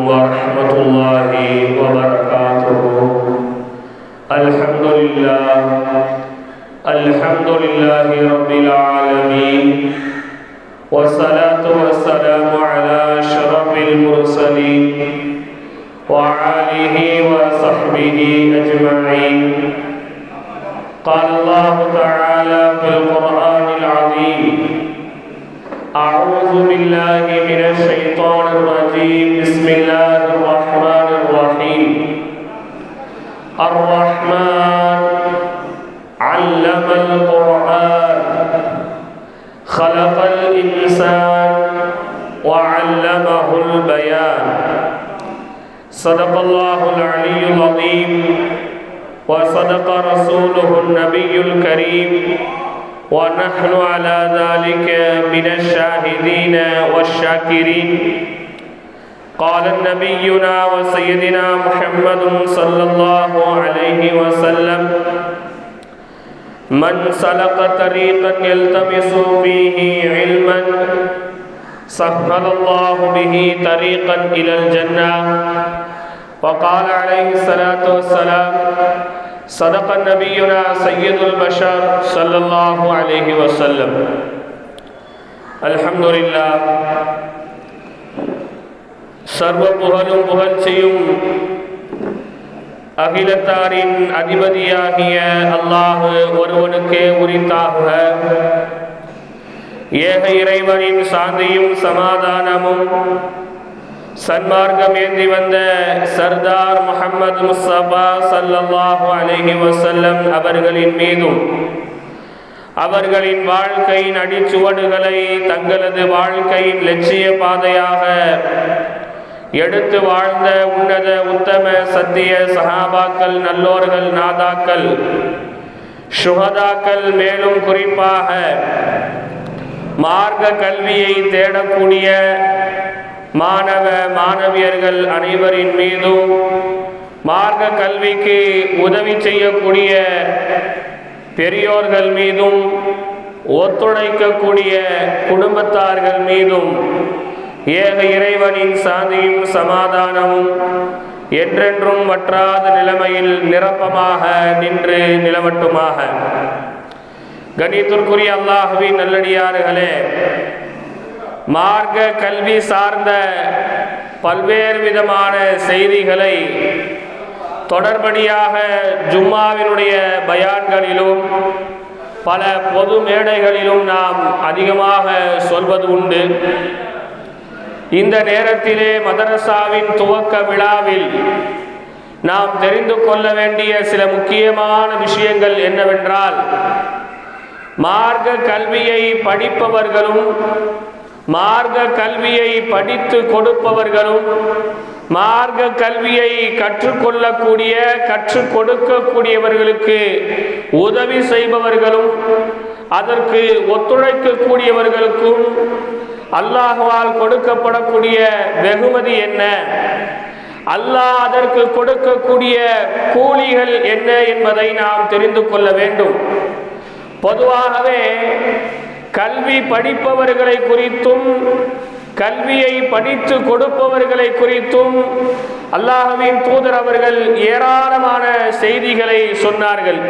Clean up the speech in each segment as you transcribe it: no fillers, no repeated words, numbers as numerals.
ورحمة الله وبركاته. الحمد لله رب العالمين، والصلاة والسلام على أشرف المرسلين وآله وصحبه أجمعين. قال الله تعالى في القرآن العظيم: أعوذ بالله من الشيطان الرجيم. بسم الله الرحمن الرحيم. الرحمن علم القرآن خلق الإنسان وعلمه البيان. صدق الله العلي العظيم وصدق رسوله النبي الكريم، ونحن على ذلك من الشاهدين والشاكرين. قال نبينا وسيدنا محمد صلى الله عليه وسلم: من سلك طريقا يلتمس فيه علما سهل الله به طريقا إلى الجنة. وقال عليه الصلاة والسلام: صدق نبينا سيد البشر صلى الله عليه وسلم. الحمد لله. சர்வ புகழும் புகழ்ச்சியும் அகிலத்தாரின் அதிபதியாகிய அல்லாஹ் ஒருவனுக்கே உரித்தாகுக. ஏக இறைவனின் சாந்தியும் சமாதானமும் சன்மார்க்கம் ஏந்தி வந்த சர்தார் முஹம்மது முஸ்தபா ஸல்லல்லாஹு அலைஹி வஸல்லம் அவர்களின் மீதும், அவர்களின் வாழ்க்கையின் அடிச்சுவடுகளை தங்களது வாழ்க்கையின் லட்சிய பாதையாக எடுத்து வாழ்ந்த உன்னத உத்தம சத்திய சஹாபாக்கள், நல்லோர்கள், நாதாக்கள், சுஹதாக்கள், மேலும் குறிப்பாக மார்க்க கல்வியை தேடக்கூடிய மாணவ மாணவியர்கள் அனைவரின் மீதும், மார்க்க கல்விக்கு உதவி செய்யக்கூடிய பெரியோர்கள் மீதும், ஒத்துழைக்கக்கூடிய குடும்பத்தார்கள் மீதும் ஏக இறைவனின் சாந்தியும் சமாதானமும் என்றென்றும் வற்றாத நிலைமையில் நிரப்பமாக நின்று நிலவட்டுமாக. கணியத்திற்குரிய அல்லாஹ்வின் நல்லடியார்களே, மார்க்க கல்வி சார்ந்த பல்வேறு விதமான செய்திகளை தொடர்படியாக ஜும்மாவினுடைய பயான்களிலும் பல பொது மேடைகளிலும் நாம் அதிகமாக சொல்வது உண்டு. இந்த நேரத்திலே மதரசாவின் துவக்க விழாவில் நாம் தெரிந்து கொள்ள வேண்டிய சில முக்கியமான விஷயங்கள் என்னவென்றால், மார்க்க கல்வியை படிப்பவர்களும் மார்க்க கல்வியை படித்து கொடுப்பவர்களும், மார்க்க கல்வியை கற்றுக்கொள்ளக்கூடிய கற்றுக் கொடுக்கக்கூடியவர்களுக்கு உதவி செய்பவர்களும், அதற்கு ஒத்துழைக்கக்கூடியவர்களுக்கும் அல்லாஹ்வால் கொடுக்கப்படக்கூடிய வெகுமதி என்ன, அல்லாஹ் அதற்கு கொடுக்கக்கூடிய கூலிகள் என்ன என்பதை நாம் தெரிந்து கொள்ள வேண்டும். பொதுவாகவே கல்வி படிப்பவர்களை குறித்தும் கல்வியை படித்து கொடுப்பவர்களை குறித்தும் அல்லாஹ்வின் தூதர் அவர்கள் ஏராளமான செய்திகளை சொன்னார்கள்.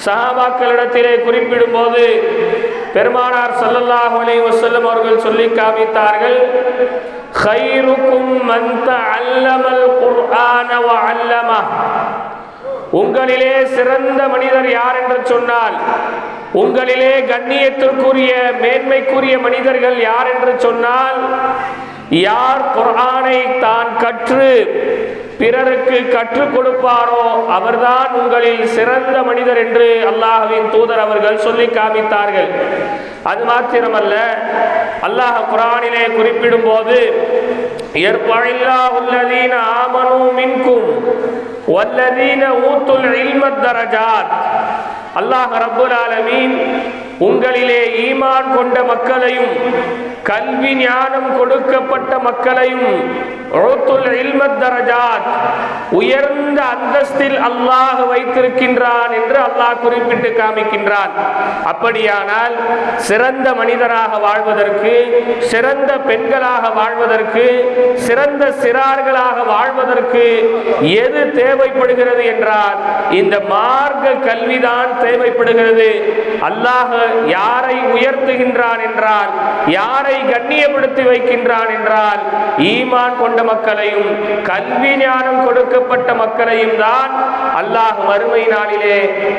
சஹாபாக்களிடத்திலே குறிப்பிடும் போது பெருமானார் ஸல்லல்லாஹு அலைஹி வஸல்லம் அவர்கள் சொல்லி காமித்தார்கள்: ഖൈറുകും മൻ தஅல்லமல் குர்ஆன வ அல்லமஹ். உங்களிலே சிறந்த மனிதர் யார் என்று சொன்னால், உங்களிலே கண்ணியத்திற்குரிய மேன்மைக்குரிய மனிதர்கள் யார் என்று சொன்னால், யார் குர்ஆனை தான் கற்று பிறருக்கு கற்றுக் கொடுப்பாரோ அவர்தான் உங்களில் சிறந்த மனிதர் என்று அல்லாஹ்வின் தூதர் அவர்கள் சொல்லி காமித்தார்கள். அது மாத்திரமல்ல, அல்லாஹ் குர்ஆனிலே குறிப்பிடும் போது யர்ஃபஇல்லாஹுல்லதீன ஆமனூ மின்கும் வல்லதீன ஊத்துல் இல்ம தரஜாத். அல்லாஹ் ரப்புல் ஆலமீன் உங்களிலே ஈமான் கொண்ட மக்களையும் கல்வி ஞானம் கொடுக்கப்பட்ட மக்களையும் உயர்ந்த அந்தஸ்தில் அல்லாஹ் வைத்திருக்கின்றான் என்று அல்லாஹ் குறிப்பிட்டு காமிக்கின்றான். அப்படியானால் சிறந்த மனிதராக வாழ்வதற்கு, சிறந்த பெண்களாக வாழ்வதற்கு, சிறந்த சிறார்களாக வாழ்வதற்கு எது தேவைப்படுகிறது என்றால் இந்த மார்க்க கல்விதான் தேவைப்படுகிறது. அல்லாஹ் யாரை உயர்த்துகின்றான் என்றால், யாரை கண்ணியப்படுத்தி வைக்கின்றான் என்றால் ஈமான் கொண்ட மக்களையும் கல்வி ஞானம் கொடுக்கப்பட்ட மக்களையும் தான் அல்லாஹ் மறுமை நாளிலே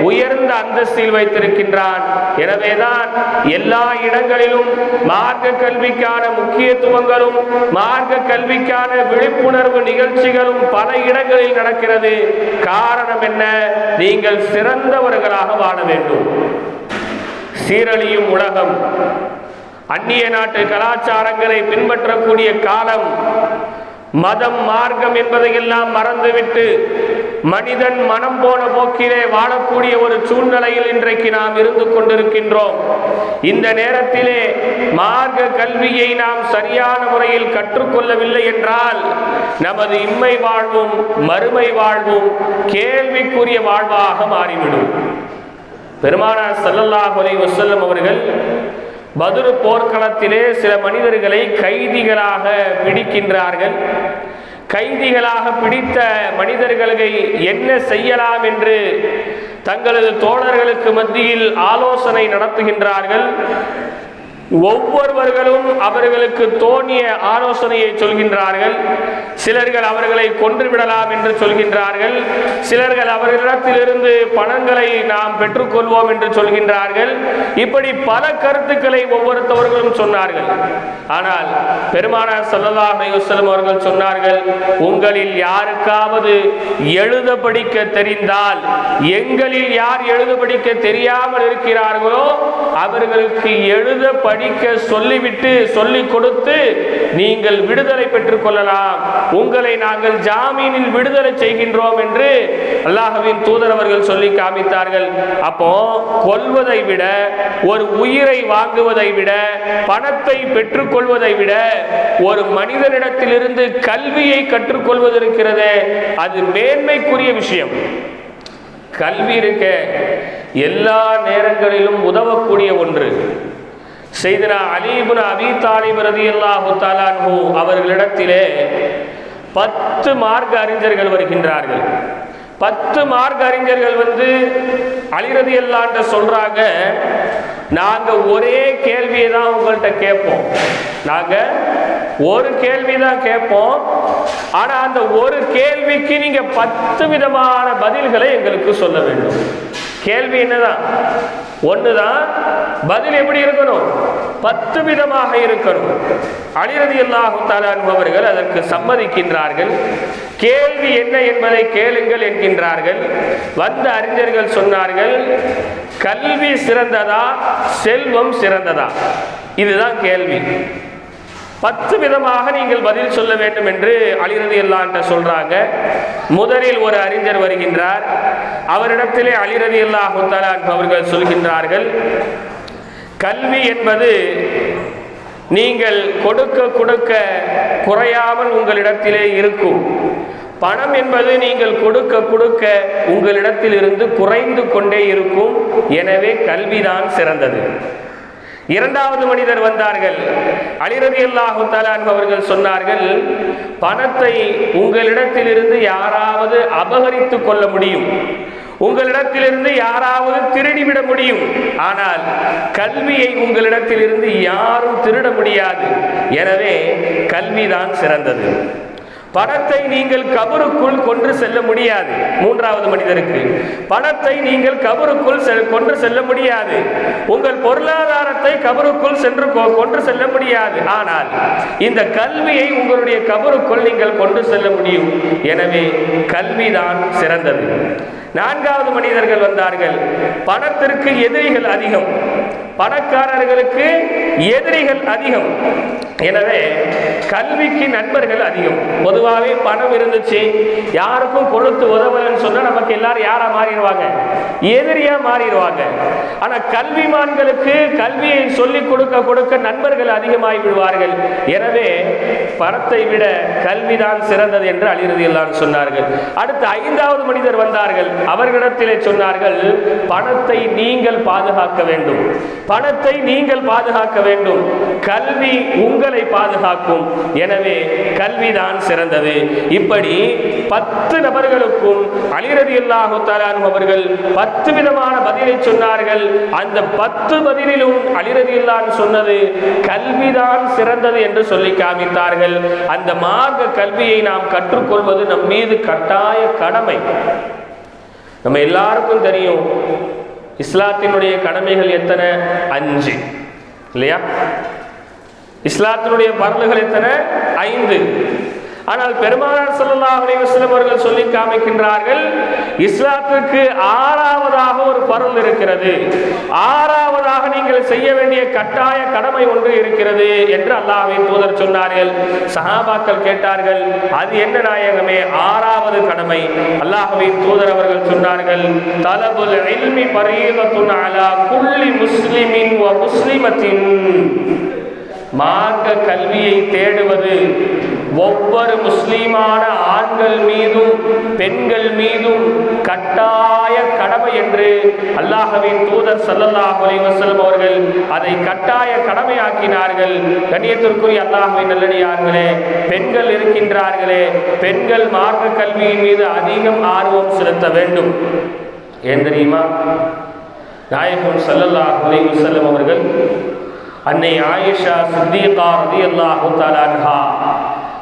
உயர்ந்த அந்தஸ்தில் வைத்திருக்கின்றான். எனவேதான் எல்லா இடங்களிலும் மார்க்க கல்விக்கான முக்கியத்துவங்களும் மார்க்க கல்விக்கான விழிப்புணர்வு நிகழ்ச்சிகளும் பல இடங்களில் நடக்கிறது. காரணம் என்ன? நீங்கள் சிறந்தவர்களாக வாழ வேண்டும். சீரழியும் உலகம், அந்நிய நாட்டு கலாச்சாரங்களை பின்பற்றக்கூடிய காலம், மதம் மார்க்கம் என்பதையெல்லாம் மறந்துவிட்டு மனிதன் மனம் போன போக்கிலே வாழக்கூடிய ஒரு சூழ்நிலையில் இன்றைக்கு நாம் இருந்து கொண்டிருக்கின்றோம். இந்த நேரத்திலே மார்க்க கல்வியை நாம் சரியான முறையில் கற்றுக்கொள்ளவில்லை என்றால் நமது இம்மை வாழ்வும் மறுமை வாழ்வும் கேள்விக்குரிய வாழ்வாக மாறிவிடும். பெருமானார் ஸல்லல்லாஹு அலைஹி வஸல்லம் அவர்கள் பத்ர் போர்க்களத்திலே சில மனிதர்களை கைதிகளாக பிடிக்கின்றார்கள். கைதிகளாக பிடித்த மனிதர்களை என்ன செய்யலாம் என்று தங்களது தோழர்களுக்கு மத்தியில் ஆலோசனை நடத்துகின்றார்கள். ஒவ்வொருவர்களும் அவர்களுக்கு தோணிய ஆலோசனையை சொல்கின்றார்கள். சிலர்கள் அவர்களை கொன்றுவிடலாம் என்று சொல்கின்றார்கள். சிலர்கள் அவர்களிடத்திலிருந்து பணங்களை நாம் பெற்றுக்கொள்வோம் என்று சொல்கின்றார்கள். இப்படி பல கருத்துக்களை ஒவ்வொருத்தவர்களும் சொன்னார்கள். ஆனால் பெருமானார் ஸல்லல்லாஹு அலைஹி வஸல்லம் அவர்கள் சொன்னார்கள், உங்களில் யாருக்காவது எழுத படிக்க தெரிந்தால், எங்களில் யார் எழுத படிக்க தெரியாமல் இருக்கிறார்களோ அவர்களுக்கு எழுத படிக்க சொல்லிவிட்டு சொல்லிக் கொடுத்து நீங்கள் விடுதலை பெற்றுக் கொள்ளலாம், உங்களை நாங்கள் ஜாமீனில் விடுதலை செய்கின்றோம் என்று அல்லாஹ்வின் தூதர் அவர்கள் சொல்லி காமித்தார்கள். அப்போ கொல்வதை விட, ஒரு உயிரை வாங்குவதை விட, பணத்தை பெற்றுக் கொள்வதை விட ஒரு மனிதனிடத்திலிருந்து கல்வியை கற்றுக்கொள்வது இருக்கிறது, அது மேன்மைக்குரிய விஷயம். கல்வி இருக்க எல்லா நேரங்களிலும் உதவக்கூடிய ஒன்று. சையதுனா அலி இப்னு அபீ தாலிப் ரலியல்லாஹு தஆலா அன்ஹு அவர்களிடத்திலே 10 மார்க்க அறிஞர்கள் வருகின்றார்கள். 10 மார்க்க அறிஞர்கள் வந்து அலி ரலியல்லாஹு அன்ஹு சொல்றாங்க, நாங்க ஒரே கேள்வியை தான் உங்கள்கிட்ட கேட்போம், நாங்க ஒரு கேள்விதான் கேட்போம், ஆனா அந்த ஒரு கேள்விக்கு நீங்க 10 விதமான பதில்களை எங்களுக்கு சொல்ல வேண்டும். கேள்வி என்னதான்? ஒண்ணுதான், பதில் எப்படி இருக்கணும்? 10 விதமாக இருக்கணும். அலி ரலியல்லாஹு தஆலா அன்ஹு அவர்கள் அதற்கு சம்மதிக்கின்றார்கள். கேள்வி என்ன என்பதை கேளுங்கள் என்கின்றார்கள். வந்த அறிஞர்கள் சொன்னார்கள், கல்வி சிறந்ததா செல்வம் சிறந்ததா? இதுதான் கேள்வி. 10 விதமாக நீங்கள் பதில் சொல்ல வேண்டும் என்று அலி ரலியல்லாஹு அன்ஹு சொல்றாங்க. முதலில் ஒரு அறிஞர் வருகின்றார். அவரிடத்திலே அலி ரலியல்லாஹு தஆலா அன்ஹு அவர்கள் சொல்கின்றார்கள், கல்வி என்பது நீங்கள் கொடுக்க கொடுக்க குறையாமல் உங்களிடத்திலே இருக்கும். பணம் என்பது நீங்கள் கொடுக்க கொடுக்க உங்களிடத்தில் இருந்து குறைந்து கொண்டே இருக்கும். எனவே கல்விதான் சிறந்தது. இரண்டாவது மனிதர் வந்தார்கள். அலி ரலியல்லாஹு தஆலா அன்ஹு அவர்கள் சொன்னார்கள், பணத்தை உங்களிடத்திலிருந்து யாராவது அபகரித்து கொள்ள முடியும், உங்களிடத்திலிருந்து யாராவது திருடிவிட முடியும், ஆனால் கல்வியை உங்களிடத்திலிருந்து யாரும் திருட முடியாது. எனவே கல்விதான் சிறந்தது. பணத்தை நீங்கள் கபருக்குள் கொண்டு செல்ல முடியாது. மூன்றாவது மனிதருக்கு, பணத்தை நீங்கள் கபருக்குள் கொண்டு செல்ல முடியாது, உங்கள் பொருளாதாரத்தை கபருக்குள் சென்று கொண்டு செல்ல முடியாது, ஆனால் இந்த கல்வியை உங்களுடைய கபருக்குள் நீங்கள் கொண்டு செல்ல முடியும். எனவே கல்விதான் சிறந்தது. நான்காவது மனிதர்கள் வந்தார்கள். பணத்திற்கு எதிரிகள் அதிகம், பணக்காரர்களுக்கு எதிரிகள் அதிகம். எனவே கல்விக்கு நண்பர்கள் அதிகம். பொதுவாகவே பணம் இருந்துச்சு, யாருக்கும் கொடுத்து உதவலன்னு சொன்னா நமக்கு எல்லாரும் யாரா மாறிடுவாங்க? எதிரியா மாறிடுவாங்க. ஆனா கல்விமான்களுக்கு கல்வியை சொல்லிக் கொடுக்க கொடுக்க நண்பர்கள் அதிகமாகி விடுவார்கள். எனவே பணத்தை விட கல்விதான் சிறந்தது என்று அலி ரலியல்லாஹு அன்ஹு சொன்னார்கள். அடுத்து 5வது மனிதர் வந்தார்கள். அவர்களிடத்திலே சொன்னார்கள், பணத்தை நீங்கள் பாதுகாக்க வேண்டும், பணத்தை நீங்கள் பாதுகாக்க வேண்டும், கல்வி உங்களை பாதுகாக்கும், எனவே கல்விதான் சிறந்தது. இப்படி 10 நபர்களுக்கும் அலி ரலியல்லாஹு தஆலா அன்ஹு அவர்கள் 10 விதமான பதிலை சொன்னார்கள். அந்த 10 பதிலிலும் அலி ரலியல்லாஹு அன்ஹு சொன்னது கல்விதான் சிறந்தது என்று சொல்லி காமித்தார்கள். அந்த மார்க்க கல்வியை நாம் கற்றுக்கொள்வது நம் மீது கட்டாய கடமை. நம்ம எல்லாருக்கும் தெரியும் இஸ்லாத்தினுடைய கடமைகள் எத்தனை? 5 இல்லையா? இஸ்லாத்தினுடைய பரலுகள் எத்தனை? 5. ஆனால் பெருமானார் ஸல்லல்லாஹு அலைஹி வஸல்லம் அவர்கள் சொல்லி காமிக்கின்றார்கள், இஸ்லாத்துக்கு 6வதாக ஒரு பரல் இருக்கிறது, 6வதாக நீங்கள் செய்ய வேண்டிய கட்டாய கடமை ஒன்று இருக்கிறது என்று அல்லாஹ்வின் தூதர் சொன்னார்கள். சஹாபாக்கள் கேட்டார்கள், அது என்ன நாயகமே 6வது கடமை? அல்லாஹ்வின் தூதர் அவர்கள் சொன்னார்கள், தலபுல் இல்மி ஃபரீதத்துன் அலா குல்லி முஸ்லிமின் வ முஸ்லிமத்தின். மார்க்க கல்வியை தேடுவது ஒவ்வொரு முஸ்லிமான ஆண்கள் மீதும் பெண்கள் மீதும் கட்டாய கடமை என்று அல்லாஹ்வின் தூதர் ஸல்லல்லாஹு அலைஹி வஸல்லம் அவர்கள் அதை கட்டாய கடமையாக்கினார்கள். கண்ணியத்திற்குரிய அல்லாஹ்வின் நல்லடியார்களே, பெண்கள் இருக்கின்றார்களே, பெண்கள் மார்க்க கல்வியின் மீது அதிகம் ஆர்வம் செலுத்த வேண்டும். ஏன் தெரியுமா? நாயகம் ஸல்லல்லாஹு அலைஹி வஸல்லம் அவர்கள் அன்னை ஆயிஷா சித்திகா ரலியல்லாஹு தஆலா அன்ஹா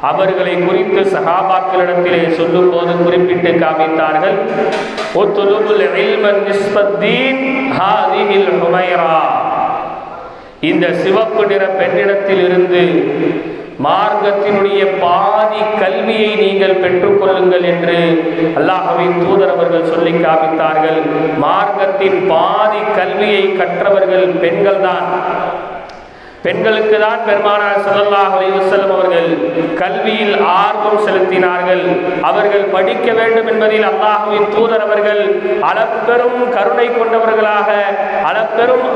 அவர்களை குறித்து சஹாபாக்களிடத்திலே சொல்லும் போது குறிப்பிட்டு காமித்தார்கள், உத்லுபுல் இல்ம நிஸ்பத்தீன் ஹாதிஹில் ஹுமைரா. இந்த சிவப்பு நிற பெண்ணிடத்தில் இருந்து மார்க்கத்தினுடைய பாதி கல்வியை நீங்கள் பெற்றுக்கொள்ளுங்கள் என்று அல்லாஹ்வின் தூதர் அவர்கள் சொல்லி காமித்தார்கள். மார்க்கத்தின் பாதி கல்வியை கற்றவர்கள் பெண்கள் தான். பெண்களுக்கு தான் பெருமானார் ஸல்லல்லாஹு அலைஹி வஸல்லம் அவர்கள் கல்வியில் ஆர்வம் செலுத்தினார்கள். அவர்கள் படிக்க வேண்டும் என்பதில் அல்லாஹ்வின் தூதர் அவர்கள் அளப்பெரும் கருணை கொண்டவர்களாக, அளப்பெரும்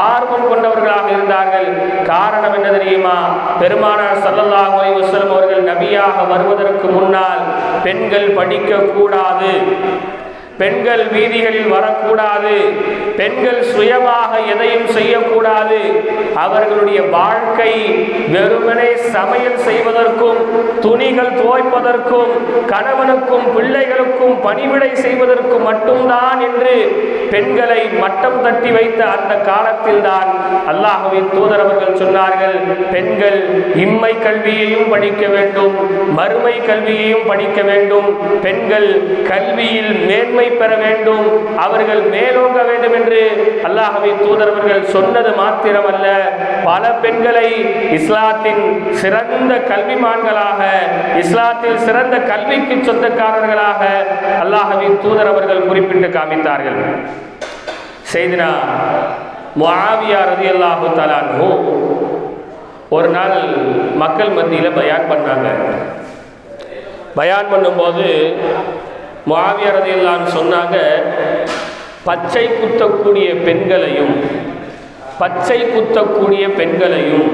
ஆர்வம் கொண்டவர்களாக இருந்தார்கள். காரணம் என்ன தெரியுமா? பெருமானார் ஸல்லல்லாஹு அலைஹி வஸல்லம் அவர்கள் நபியாக வருவதற்கு முன்னால் பெண்கள் படிக்க கூடாது, பெண்கள் வீதிகளில் வரக்கூடாது, பெண்கள் சுயமாக எதையும் செய்யக்கூடாது. அவர்களுடைய வாழ்க்கை வெறுமனே சமையல் செய்வதற்கும், துணிகள் துவைப்பதற்கும், கணவனுக்கும் பிள்ளைகளுக்கும் பணிவிடை செய்வதற்கும் மட்டும்தான் என்று பெண்களை மட்டம் தட்டி வைத்த அந்த காலத்தில் தான் அல்லாஹ்வின் தூதர் அவர்கள் சொன்னார்கள், பெண்கள் இம்மை கல்வியையும் படிக்க வேண்டும், மறுமை கல்வியையும் படிக்க வேண்டும், பெண்கள் கல்வியில் மேன்மை பெற வேண்டும், அவர்கள் மேலோங்க வேண்டும் என்று அல்லாஹ்வின் தூதர் அவர்கள் சொன்னது மாத்திரமல்ல, பல பெண்களை இஸ்லாத்தின் சிறந்த கல்விமான்களாக, இஸ்லாத்தில் சிறந்த கல்விக்கு சொந்தக்காரர்களாக அல்லாஹ்வின் தூதர் அவர்கள் குறிப்பிட்டு காமித்தார்கள். செய்தினா முஆவியா ரலியல்லாஹு தஆலா அன்ஹு ஒரு நாள் மக்கள் மத்தியில் பயான் பண்ணாங்க. பயான் பண்ணும்போது முஆவியா ரலியல்லாஹு அன்ஹு சொன்னாங்க, பச்சை குத்தக்கூடிய பெண்களையும், பச்சை குத்தக்கூடிய பெண்களையும்,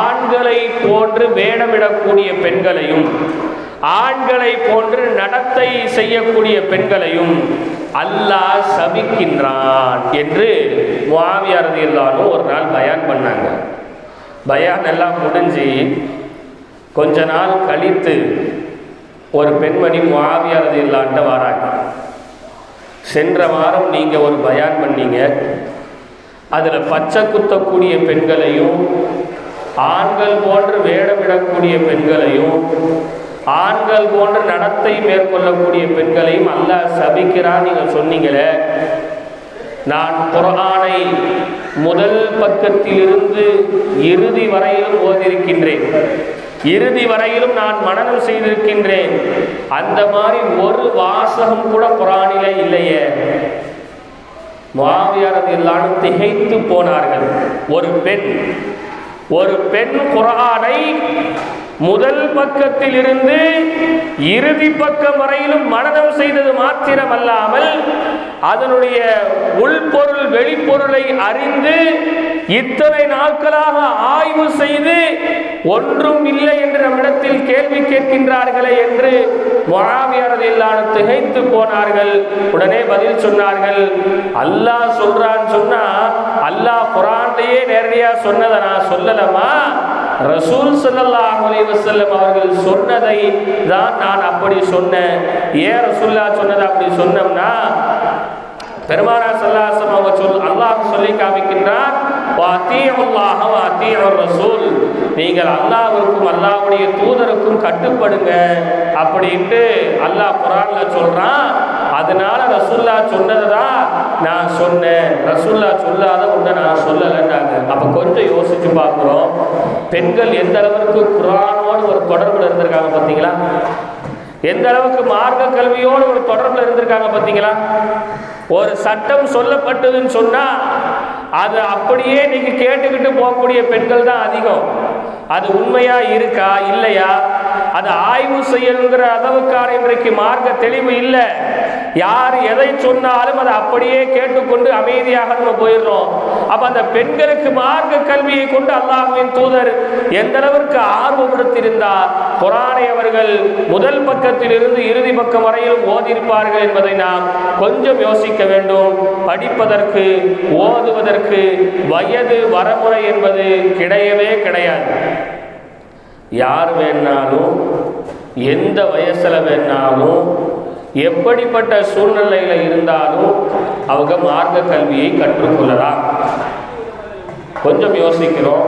ஆண்களை போன்று வேடமிடக்கூடிய பெண்களையும், ஆண்களை போன்று நடத்தை செய்யக்கூடிய பெண்களையும் அல்லாஹ் சபிக்கின்றான் என்று முஆவியா ரலியல்லாஹு அன்ஹு ஒரு நாள் பயான் பண்ணாங்க. பயான் எல்லாம் முடிஞ்சு கொஞ்ச நாள் கழித்து ஒரு பெண்மணி முஆவியா ரலியல்லாஹு அன்ஹு வராங்க. சென்ற வாரம் நீங்கள் ஒரு பயான் பண்ணீங்க, அதில் பச்சை குத்தக்கூடிய பெண்களையும், ஆண்கள் போன்று வேடமிடக்கூடிய பெண்களையும், ஆண்கள் போன்று நடத்தை மேற்கொள்ளக்கூடிய பெண்களையும் அல்லாஹ் சபிக்கிறான் நீங்கள் சொன்னீங்களே. நான் குர்ஆனை முதல் பக்கத்திலிருந்து இறுதி வரையிலும் ஓதியிருக்கின்றேன், இறுதி வரையிலும் நான் மனனம் செய்திருக்கின்றேன், அந்த மாதிரி ஒரு வாசகம் கூட குர்ஆனிலே இல்லையே. முஆவியா ரலியல்லாஹு அன்ஹு திகைத்து போனார்கள். ஒரு பெண் குர்ஆனை முதல் பக்கத்தில் இருந்து இறுதி பக்கம் வரையிலும் மனனம் செய்தது மாத்திரமல்லாமல் அதனுடைய உள்பொருள் வெளிப்பொருளை அறிந்து இத்தனை நாட்களாக ஆய்வு செய்து ஒன்றும் இல்லை என்று நம்மிடத்தில் கேள்வி கேட்கின்றார்களே என்று முஆவியா ரலியல்லாஹு அன்ஹு திகைத்து போனார்கள். உடனே பதில் சொன்னார்கள், அல்லாஹ் சொல்றான்னு சொன்னா அல்லாஹ் குர்ஆன்லயே நேரடியா சொன்னதை நான் சொல்லலமா, ரசூல் ஸல்லல்லாஹு அலைஹி வஸல்லம் அவர்கள் சொன்னதை தான் நான் அப்படி சொன்னேன். ஏன் ரசூலுல்லாஹ் சொன்னதை அப்படி சொன்னோம்னா, பெருமானார் ஸல்லல்லாஹு அலைஹி வஸல்லம் அவங்க அல்லாஹ் சொல்லி காமிக்கின்றார், வஅதீஉல்லாஹ வஅதீஉர் ரசூல், நீங்கள் அல்லாஹ்வுக்கும் அல்லாஹ்வுடைய தூதருக்கும் கட்டுப்படுங்க அப்படின்ட்டு அல்லாஹ் குர்ஆன்ல சொல்றான். அதனால ரசூலுல்லாஹ் சொன்னதை தான் நான் சொன்னேன், ரசூலுல்லாஹ் சொல்லாத ஒன்றை நான் சொல்லலைன்னாங்க. அப்போ கொஞ்சம் யோசிச்சு பார்க்குறோம், பெண்கள் எந்த அளவுக்கு குர்ஆனோடு ஒரு தொடர்பில் இருந்திருக்காங்க பார்த்தீங்களா? எந்த அளவுக்கு மார்க்க கல்வியோடு ஒரு தொடர்பில் இருந்திருக்காங்க பார்த்தீங்களா? ஒரு சட்டம் சொல்லப்பட்டதுன்னு சொன்னா அது அப்படியே நீங்க கேட்டுக்கிட்டு போகக்கூடிய பெண்கள் தான் அதிகம். அது உண்மையா இருக்கா இல்லையா அதை ஆய்வு செய்யணுங்கிற அளவுக்கான இன்றைக்கு மார்க்க தெளிவு இல்லை. யார் எதை சொன்னாலும் அதை அப்படியே கேட்டுக்கொண்டு அமைதியாக நம்ம போயிடுறோம். அப்ப அந்த பெண்களுக்கு மார்க்க கல்வியை கொண்டு அல்லாஹ்வின் தூதர் எந்த அளவிற்கு ஆர்வப்படுத்தியிருந்தார், குர்ஆனை அவர்கள் முதல் பக்கத்தில் இருந்து இறுதி பக்கம் வரையிலும் ஓதியிருப்பார்கள் என்பதை நாம் கொஞ்சம் யோசிக்க வேண்டும். படிப்பதற்கு ஓதுவதற்கு வயது வரமுறை என்பது கிடையவே கிடையாது. யார் வேணாலும் எந்த வயசுல வேணாலும் எப்படிப்பட்ட சூழ்நிலையில இருந்தாலும் அவங்க மார்க்க கல்வியை கற்றுக்கொள்ளலாம். கொஞ்சம் யோசிக்கிறோம்,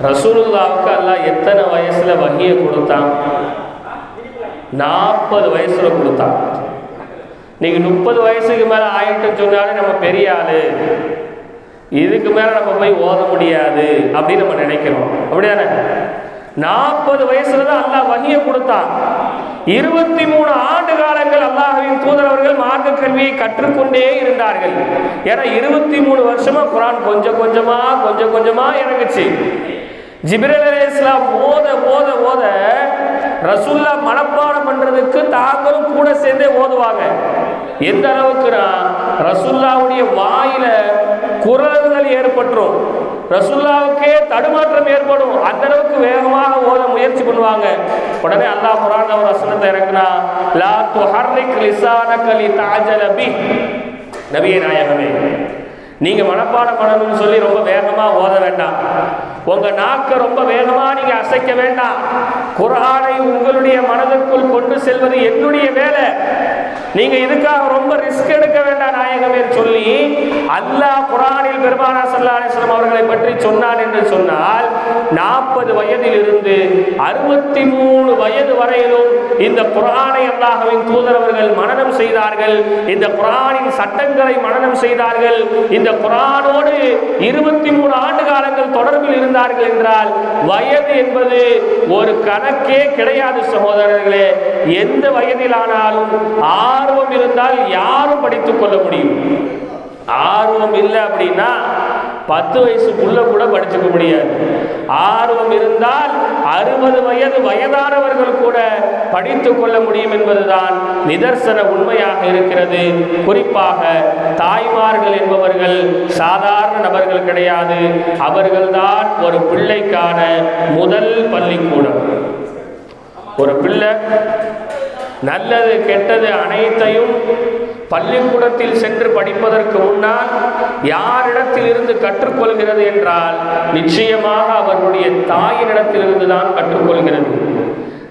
ரசூலுல்லாஹ்வுக்கு அல்லாஹ் எத்தனை வயசுல வஹியை கொடுத்தான்? 40 வயசுல கொடுத்தான். நீங்க 30 வயசுக்கு மேல ஆயிட்டு சொன்னாலே நம்ம பெரிய ஆளு, இதுக்கு மேல நம்ம போய் ஓத முடியாது அப்படின்னு நம்ம நினைக்கிறோம். அப்படியானே? 40 வயசுல தான் அல்லாஹ் வஹியை கொடுத்தான். 23 ஆண்டு காலங்கள் அல்லாஹ்வின் தூதர் அவர்கள் மார்க்க கல்வியை கற்றுக்கொண்டே இருந்தார்கள். ஏன்னா 23 வருஷமா குர்ஆன் கொஞ்சம் கொஞ்சமா இறங்குச்சு. ஜிப்ரீல் அலைஹிஸ்ஸலாம் ஓத ரசூலுல்லாஹ் மனப்பாடம் பண்றதுக்கு தாங்களும் கூட சேர்ந்தே ஓதுவாங்க. எந்த அளவுக்குனா ரசூலுல்லாஹ்வுடைய வாயில குரல்கள் ஏற்பட்டுரும், ரசூலுல்லாஹ்வுக்கே தடுமாற்றம் ஏற்படும். அந்த அளவுக்கு வேகமாக ஓத முயற்சி பண்ணுவாங்க. உடனே அல்லாஹ் குர்ஆன்ல ஒரு வசனத்தை இறக்குனா, லா துஹர்ரிக் லிசானக லிதஅஜல பி, நபியே நாயகமே நீங்க மனப்பாடம் பண்ணணும்னு சொல்லி ரொம்ப வேகமா ஓத வேண்டாம். உங்க நாக்க ரொம்ப வேகமா நீங்க அசைக்க வேண்டாம். குர்ஆனை உங்களுடைய மனதிற்குள் கொண்டு செல்வது என்னுடைய வேலை. நீங்க இதுக்காக ரொம்ப ரிஸ்க் எடுக்க வேண்டாம் நாயகமே சொல்லி அல்லாஹ் குர்ஆனில் பெருமானார் ஸல்லல்லாஹு அலைஹி வஸல்லம் அவர்களை பற்றி சொன்னான் என்று சொன்னால் 40 வயதில் இருந்து 63 வயது வரையிலும் இந்த குர்ஆனை அல்லாஹ்வின் தூதர் அவர்கள் மனனம் செய்தார்கள். இந்த குர்ஆனின் சட்டங்களை மனனம் செய்தார்கள். இந்த குர்ஆனோடு 23 ஆண்டு காலங்கள் தொடர்பில் இருந்தார்கள் என்றால் வயது என்பது ஒரு கணக்கே கிடையாது சகோதரர்களே. எந்த வயதிலானாலும் ஆர்வம் இருந்தால் யாரும் படித்துக் கொள்ள முடியும். ஆர்வம் இல்லை அப்படின்னா 10 வயசுக்குள்ள கூட படிச்சுக்க முடியாது. ஆர்வம் இருந்தால் 60 வயது வயதானவர்கள் கூட படித்துக் கொள்ள முடியும் என்பதுதான் நிதர்சன உண்மையாக இருக்கிறது. குறிப்பாக தாய்மார்கள் என்பவர்கள் சாதாரண நபர்கள் கிடையாது. அவர்கள்தான் ஒரு பிள்ளைக்கான முதல் பள்ளிக்கூடம். ஒரு பிள்ளை நல்லது கெட்டது அனைத்தையும் பள்ளிக்கூடத்தில் சென்று படிப்பதற்கு முன்னால் யாரிடத்தில் இருந்து கற்றுக்கொள்கிறது என்றால் நிச்சயமாக அவர்களுடைய தாயினிடத்திலிருந்து தான் கற்றுக்கொள்கிறது.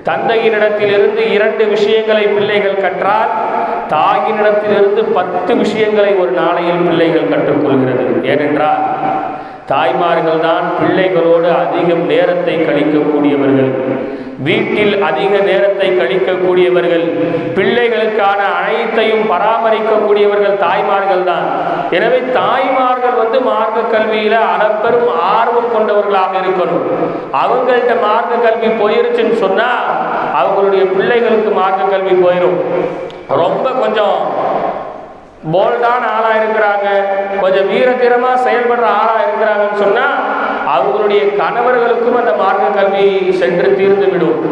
தந்தையினிடத்திலிருந்து 2 விஷயங்களை பிள்ளைகள் கற்றால் தாயினிடத்திலிருந்து 10 விஷயங்களை ஒரு நாளையில் பிள்ளைகள் கற்றுக்கொள்கிறது. ஏனென்றால் தாய்மார்கள் தான் பிள்ளைகளோடு அதிகம் நேரத்தை கழிக்கக்கூடியவர்கள், வீட்டில் அதிக நேரத்தை கழிக்கக்கூடியவர்கள், பிள்ளைகளுக்கான அனைத்தையும் பராமரிக்கக்கூடியவர்கள் தாய்மார்கள் தான். எனவே தாய்மார்கள் மார்க்க கல்வியில அளப்பெரும் ஆர்வம் கொண்டவர்களாக இருக்கணும். அவங்கள்ட்ட மார்க்க கல்வி போயிருச்சுன்னு சொன்னா அவங்களுடைய பிள்ளைகளுக்கு மார்க்க கல்வி போயிடும். ரொம்ப கொஞ்சம் போல்டான ஆளா இருக்கிறாங்க, கொஞ்சம் வீரதீரமா செயல்படுற ஆளா இருக்கிறாங்கன்னு சொன்னா அவங்களுடைய கணவர்களுக்கும் அந்த மார்க்க கல்வி சென்று தீர்ந்து விடும்.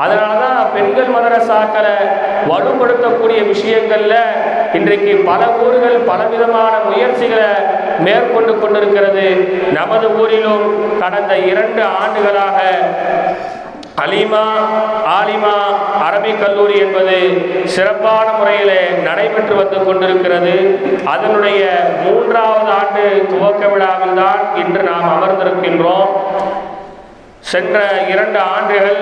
அதனாலதான் பெண்கள் மதரசாக்களை வலுப்படுத்தக்கூடிய விஷயங்கள்ல இன்றைக்கு பல ஊர்கள் பலவிதமான முயற்சிகளை மேற்கொண்டு கொண்டிருக்கிறது. நமது ஊரிலும் கடந்த 2 ஆண்டுகளாக ஆலிமா அரபிக் கல்லூரி என்பது சிறப்பான முறையில் நடைபெற்று வந்து கொண்டிருக்கிறது. அதனுடைய 3வது ஆண்டு துவக்க விழாவில் தான் இன்று நாம் அமர்ந்திருக்கின்றோம். சென்ற 2 ஆண்டுகள்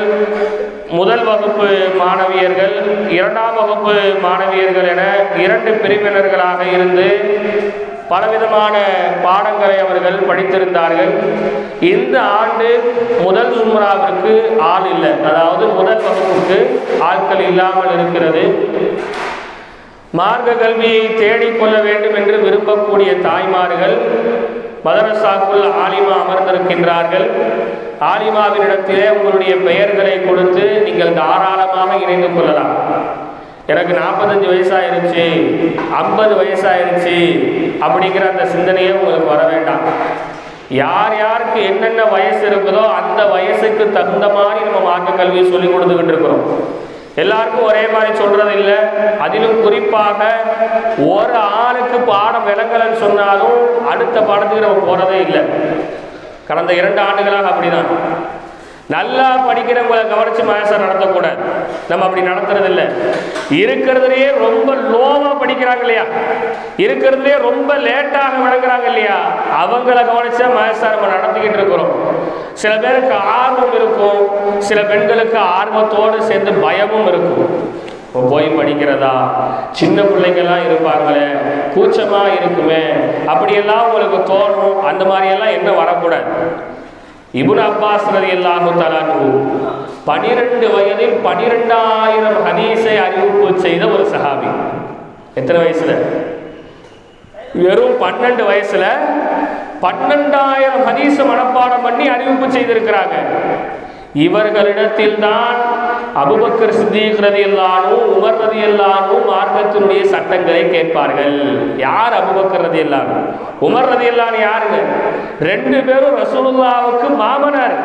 முதல் வகுப்பு மாணவியர்கள், 2ஆம் வகுப்பு மாணவியர்கள் என 2 பிரிவினர்களாக இருந்து பலவிதமான பாடங்களை அவர்கள் படித்திருந்தார்கள். இந்த ஆண்டு முதல் சும்ராவிற்கு ஆள் இல்லை, அதாவது முதல் வகுப்புக்கு ஆட்கள் இல்லாமல் இருக்கிறது. மார்க்க கல்வியை தேடிக்கொள்ள வேண்டும் என்று விரும்பக்கூடிய தாய்மார்கள் மதரசாக்குள் ஆலிமா அமர்ந்திருக்கின்றார்கள். ஆலிமாவினிடத்திலே உங்களுடைய பெயர்களை கொடுத்து நீங்கள் தாராளமாக இணைந்து கொள்ளலாம். எனக்கு 45 வயசாயிருச்சு, 50 வயசாயிருச்சு அப்படிங்கிற அந்த சிந்தனையே உங்களுக்கு வர வேண்டாம். யார் யாருக்கு என்னென்ன வயசு இருக்குதோ அந்த வயசுக்கு தகுந்த மாதிரி நம்ம மார்க்க கல்வியை சொல்லி கொடுத்துக்கிட்டு இருக்கிறோம். எல்லாருக்கும் ஒரே மாதிரி சொல்றது இல்லை. அதிலும் குறிப்பாக ஒரு ஆளுக்கு பாடம் விளங்கலன்னு சொன்னாலும் அடுத்த பாடத்துக்கு நம்ம போறதே இல்லை. கடந்த 2 ஆண்டுகளாக அப்படிதான். நல்லா படிக்கிறவங்களை கவனிச்சு மகசம் நடத்தக்கூடாது, நம்ம அப்படி நடத்துறது இல்லை. இருக்கிறதுலேயே ரொம்ப லோவா படிக்கிறாங்க இல்லையா, இருக்கிறதுலேயே ரொம்ப லேட்டாக விளங்குறாங்க இல்லையா, அவங்கள கவனிச்சா மகசம் நம்ம நடத்திக்கிட்டு இருக்கிறோம். சில பேருக்கு ஆர்வம் இருக்கும், சில பெண்களுக்கு ஆர்வத்தோடு சேர்ந்து பயமும் இருக்கும். போய் படிக்கிறதா, சின்ன பிள்ளைங்கெல்லாம் இருப்பாங்களே, கூச்சமா இருக்குமே, அப்படியெல்லாம் உங்களுக்கு தோணும். அந்த மாதிரியெல்லாம் என்ன வரக்கூடாது. இப்னு அப்பாஸ் ரலியல்லாஹு தஆலா 12 வயதில் 12,000 ஹதீஸை அறிவிப்பு செய்த ஒரு சஹாபி. எத்தனை வயசுல? வெறும் 12 வயசுல 12,000 ஹதீஸ் மனப்பாடம் பண்ணி அறிவிப்பு செய்திருக்கிறாங்க. இவர்களிடத்தில் தான் அபூபக்கர் சித்தீக் ரலியல்லாஹு அன்ஹு, உமர் ரலியல்லாஹு அன்ஹு மார்க்கத்தினுடைய சட்டங்களை கேட்பார்கள். யார் அபூபக்கர் ரலியல்லாஹு அன்ஹு, உமர் ரலியல்லாஹு அன்ஹு யாருங்க? 2 பேரும் ரசூலுல்லாஹ்வுக்கு மாமனார்,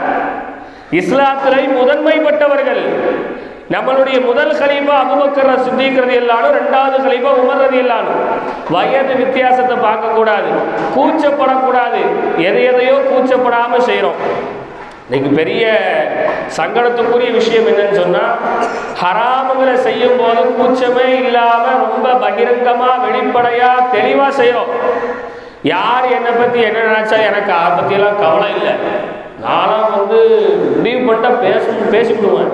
இஸ்லாத்திலே முதன்மைப்பட்டவர்கள். நம்மளுடைய முதல் கலீஃபா அபூபக்கர் சித்தீக் ரலியல்லாஹு அன்ஹு, 2வது கலீஃபா உமர் ரலியல்லாஹு அன்ஹு. வயது வித்தியாசத்தை பார்க்க கூடாது, கூச்சப்படக்கூடாது. எதையோ கூச்சப்படாம செய்யறோம். இன்னைக்கு பெரிய சங்கடத்துக்குரிய விஷயம் என்னன்னு சொன்னா, ஹராமுகளை செய்யும் போது கூச்சமே இல்லாம ரொம்ப பகிரங்கமா வெளிப்படையா தெளிவா செய்யறோம். யார் என்னை பத்தி என்ன நினைச்சா எனக்கு அதை பத்தியெல்லாம் கவலை இல்லை. நானும் முடிவு பண்ணிட்டா பேசிவிடுவேன்.